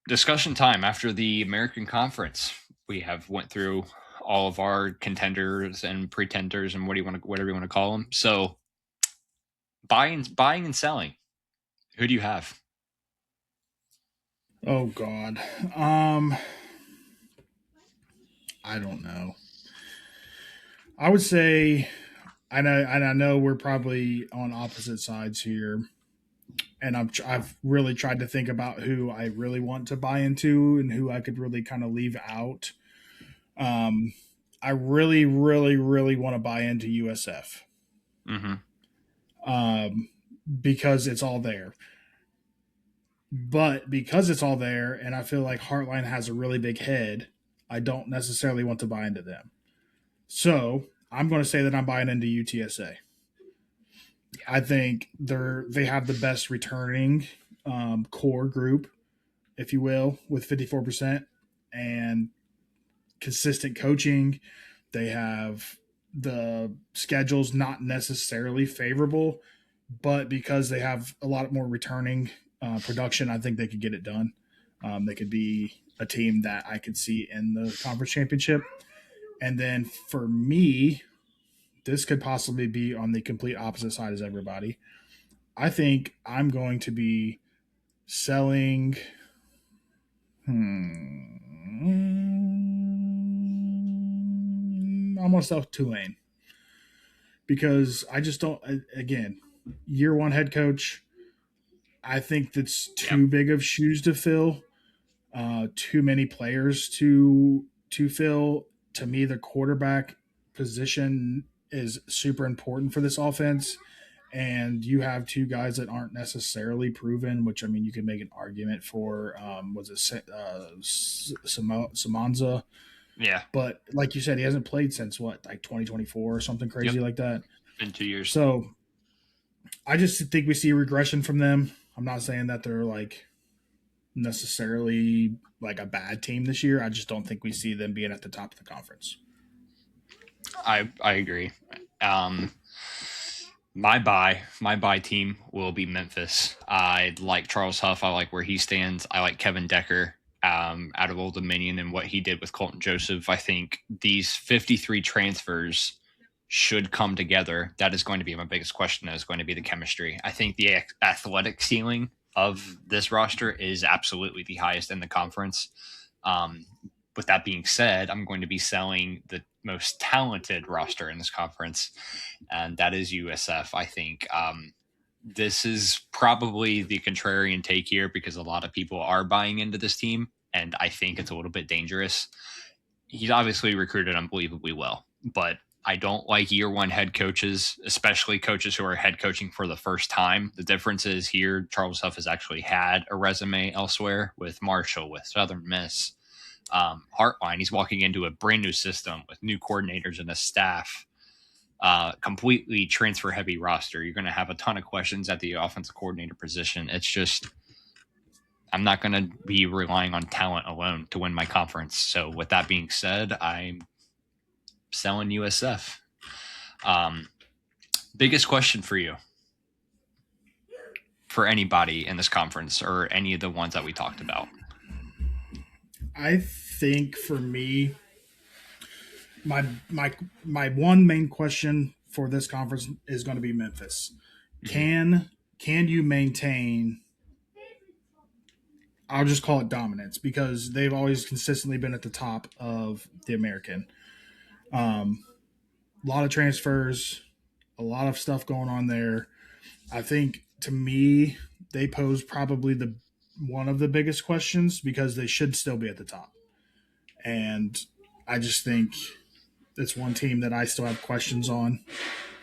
Discussion time after the American Conference. We have went through all of our contenders and pretenders and whatever you want to call them. So buying and selling. Who do you have? Oh God. I don't know. I would say I know we're probably on opposite sides here. And I've really tried to think about who I really want to buy into and who I could really kind of leave out. I really, really, really want to buy into USF. Because it's all there. But because it's all there, and I feel like Heartline has a really big head, I don't necessarily want to buy into them. So I'm going to say that I'm buying into UTSA. I think they have the best returning core group, if you will, with 54% and consistent coaching. They have the schedule's not necessarily favorable, but because they have a lot more returning production, I think they could get it done. They could be a team that I could see in the conference championship. And then for me, this could possibly be on the complete opposite side as everybody. I think I'm going to be selling. I'm going to sell Tulane because I just don't. Again, year one head coach. I think that's too big of shoes to fill. Too many players to fill. To me, the quarterback position is super important for this offense. And you have two guys that aren't necessarily proven, which I mean, you can make an argument for. Was it Samanza? Yeah. But like you said, he hasn't played since what, like 2024 or something crazy like that. Been 2 years. So I just think we see regression from them. I'm not saying that they're like necessarily like a bad team this year. I just don't think we see them being at the top of the conference. I agree. Um, my buy team will be Memphis. I like Charles Huff. I like where he stands. I like Kevin Decker out of Old Dominion and what he did with Colton Joseph. I think these 53 transfers should come together. That is going to be my biggest question. Is going to be the chemistry. I think the athletic ceiling of this roster is absolutely the highest in the conference. Um, with that being said, I'm going to be selling the most talented roster in this conference, and that is USF. I think this is probably the contrarian take here because a lot of people are buying into this team, and I think it's a little bit dangerous. He's obviously recruited unbelievably well, but I don't like year one head coaches, especially coaches who are head coaching for the first time. The difference is here, Charles Huff has actually had a resume elsewhere with Marshall, with Southern Miss, Heartline. He's walking into a brand new system with new coordinators and a staff, completely transfer heavy roster. You're going to have a ton of questions at the offensive coordinator position. It's just, I'm not going to be relying on talent alone to win my conference. So, with that being said, I'm selling USF. Um, biggest question for you, for anybody in this conference or any of the ones that we talked about? I think for me, my my my one main question for this conference is going to be Memphis. Mhm. Can you maintain? I'll just call it dominance because they've always consistently been at the top of the American. A lot of transfers, a lot of stuff going on there. I think to me, they pose probably the one of the biggest questions because they should still be at the top. And I just think it's one team that I still have questions on,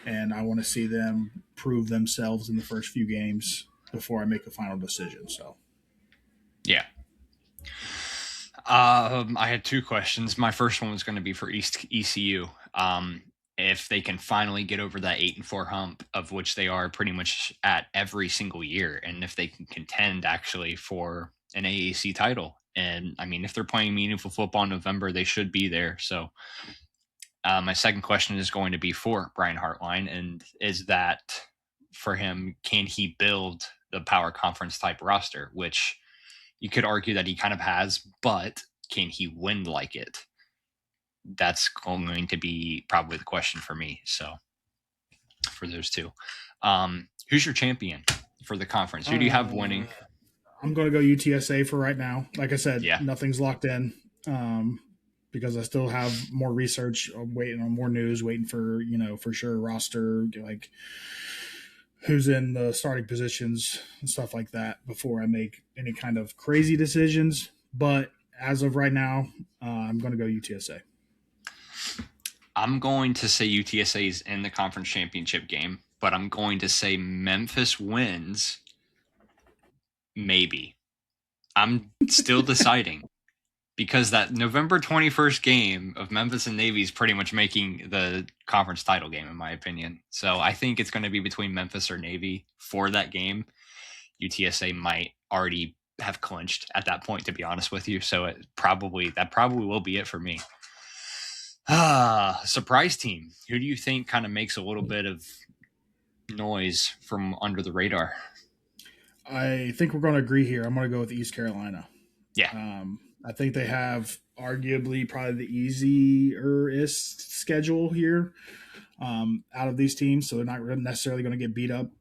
and I want to see them prove themselves in the first few games before I make a final decision. So, Yeah. I had two questions. My first one was going to be for East ECU. If they can finally get over that 8-4 hump, of which they are pretty much at every single year, and if they can contend actually for an AAC title. And I mean, if they're playing meaningful football in November, they should be there. So, my second question is going to be for Brian Hartline, and is that for him? Can he build the power conference type roster, which you could argue that he kind of has, but can he win like it? That's going to be probably the question for me. So for those two, who's your champion for the conference? Who do you have uh, winning? I'm going to go UTSA for right now. Like I said, Yeah, nothing's locked in because I still have more research. I'm waiting on more news, waiting for, for sure roster, like who's in the starting positions and stuff like that before I make any kind of crazy decisions. But as of right now, I'm going to go UTSA. I'm going to say UTSA is in the conference championship game, but I'm going to say Memphis wins. Maybe. I'm still deciding because that November 21st game of Memphis and Navy is pretty much making the conference title game, in my opinion. So I think it's going to be between Memphis or Navy for that game. UTSA might already have clinched at that point, to be honest with you. So that probably will be it for me. Surprise team. Who do you think kind of makes a little bit of noise from under the radar? I think we're going to agree here. I'm going to go with East Carolina. Yeah, I think they have arguably probably the easiest schedule here out of these teams, so they're not necessarily going to get beat up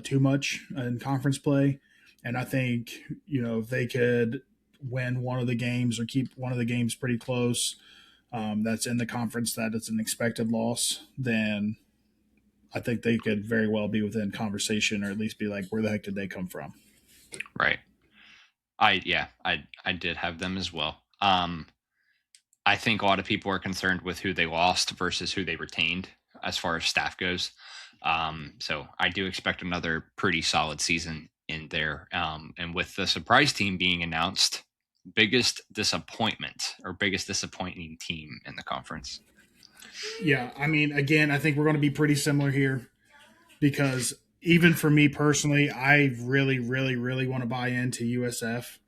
too much in conference play. And I think if they could win one of the games or keep one of the games pretty close, that's in the conference that it's an expected loss, then I think they could very well be within conversation or at least be like, where the heck did they come from? right. I did have them as well. I think a lot of people are concerned with who they lost versus who they retained as far as staff goes. So I do expect another pretty solid season in there. And with the surprise team being announced, biggest disappointment or biggest disappointing team in the conference. Yeah, I mean, again, I think we're going to be pretty similar here because even for me personally, I really, really, really want to buy into USF.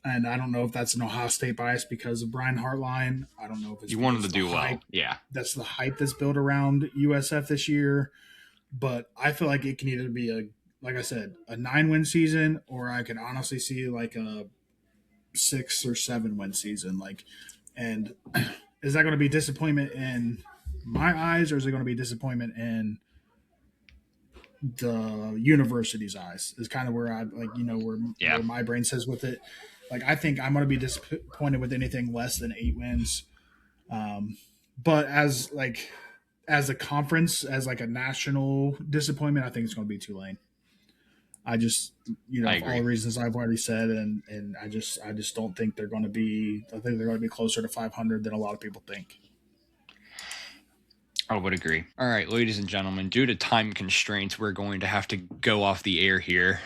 And I don't know if that's an Ohio State bias because of Brian Hartline. I don't know if it's You want them because to of the do hype. well. Yeah. That's the hype that's built around USF this year. But I feel like it can either be like I said, a 9-win season, or I could honestly see like a 6 or 7 win season. And is that going to be disappointment in my eyes, or is it going to be disappointment in the university's eyes? Is kind of where I Yeah. where my brain says with it. Like I think I'm going to be disappointed with anything less than 8 wins. Um, but as a conference, as like a national disappointment, I think it's going to be Tulane. I just I for all agree. the reasons I've already said, and I just don't think they're going to be. I think they're going to be closer to 500 than a lot of people think. I would agree. All right, ladies and gentlemen, due to time constraints, we're going to have to go off the air here.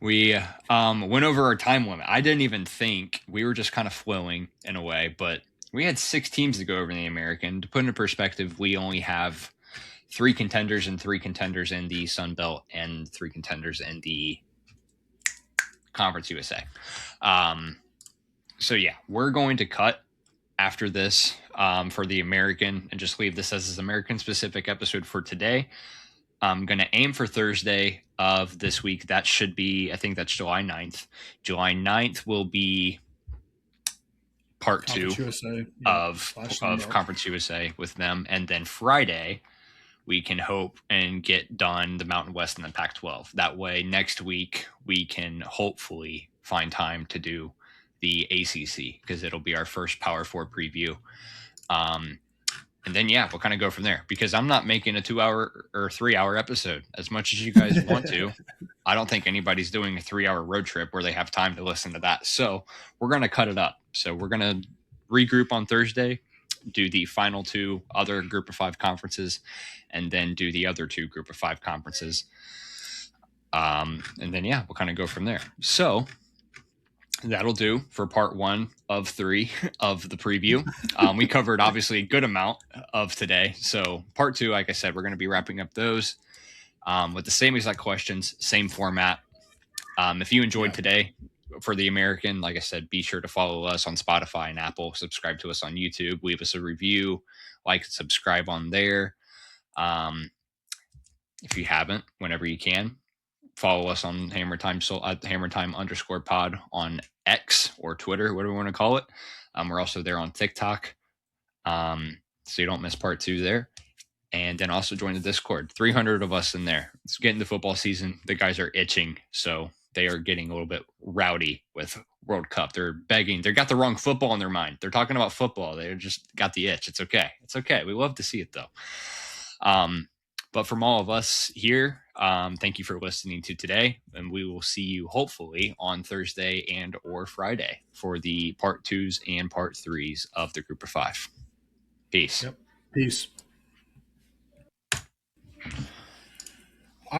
We went over our time limit. I didn't even think we were just kind of flowing in a way, but we had 6 teams to go over in the American. To put into perspective, we only have 3 contenders and 3 contenders in the Sun Belt and 3 contenders in the Conference USA. So yeah, we're going to cut after this for the American and just leave this as an American specific episode for today. I'm going to aim for Thursday of this week. That should be, I think that's July 9th. July 9th will be part two Conference USA, yep, of, slash Sun of Belt. Conference USA with them. And then Friday, we can hope and get done the Mountain West and the Pac 12. That way, next week, we can hopefully find time to do the ACC because it'll be our first Power Four preview. And then, yeah, we'll kind of go from there because I'm not making a 2 hour or 3 hour episode as much as you guys want to. I don't think anybody's doing a 3 hour road trip where they have time to listen to that. So we're going to cut it up. So we're going to regroup on Thursday, do the final 2 other group of 5 conferences, and then do the other 2 group of 5 conferences. And then, yeah, we'll kind of go from there. So that'll do for part 1 of 3 of the preview. We covered obviously a good amount of today. So part 2, like I said, we're going to be wrapping up those with the same exact questions, same format. If you enjoyed Yeah. today for the American, like I said, be sure to follow us on Spotify and Apple. Subscribe to us on YouTube. Leave us a review. Like and subscribe on there. If you haven't, whenever you can, follow us on Hammer Time _pod on X or Twitter, whatever we want to call it. We're also there on TikTok, so you don't miss part 2 there. And then also join the Discord. 300 of us in there. It's getting the football season. The guys are itching, so they are getting a little bit rowdy with World Cup. They're begging. They got the wrong football in their mind. They're talking about football. They just got the itch. It's okay. It's okay. We love to see it though. But from all of us here, thank you for listening to today, and we will see you hopefully on Thursday and or Friday for the part 2s and part 3s of the group of 5. Peace. Yep. Peace.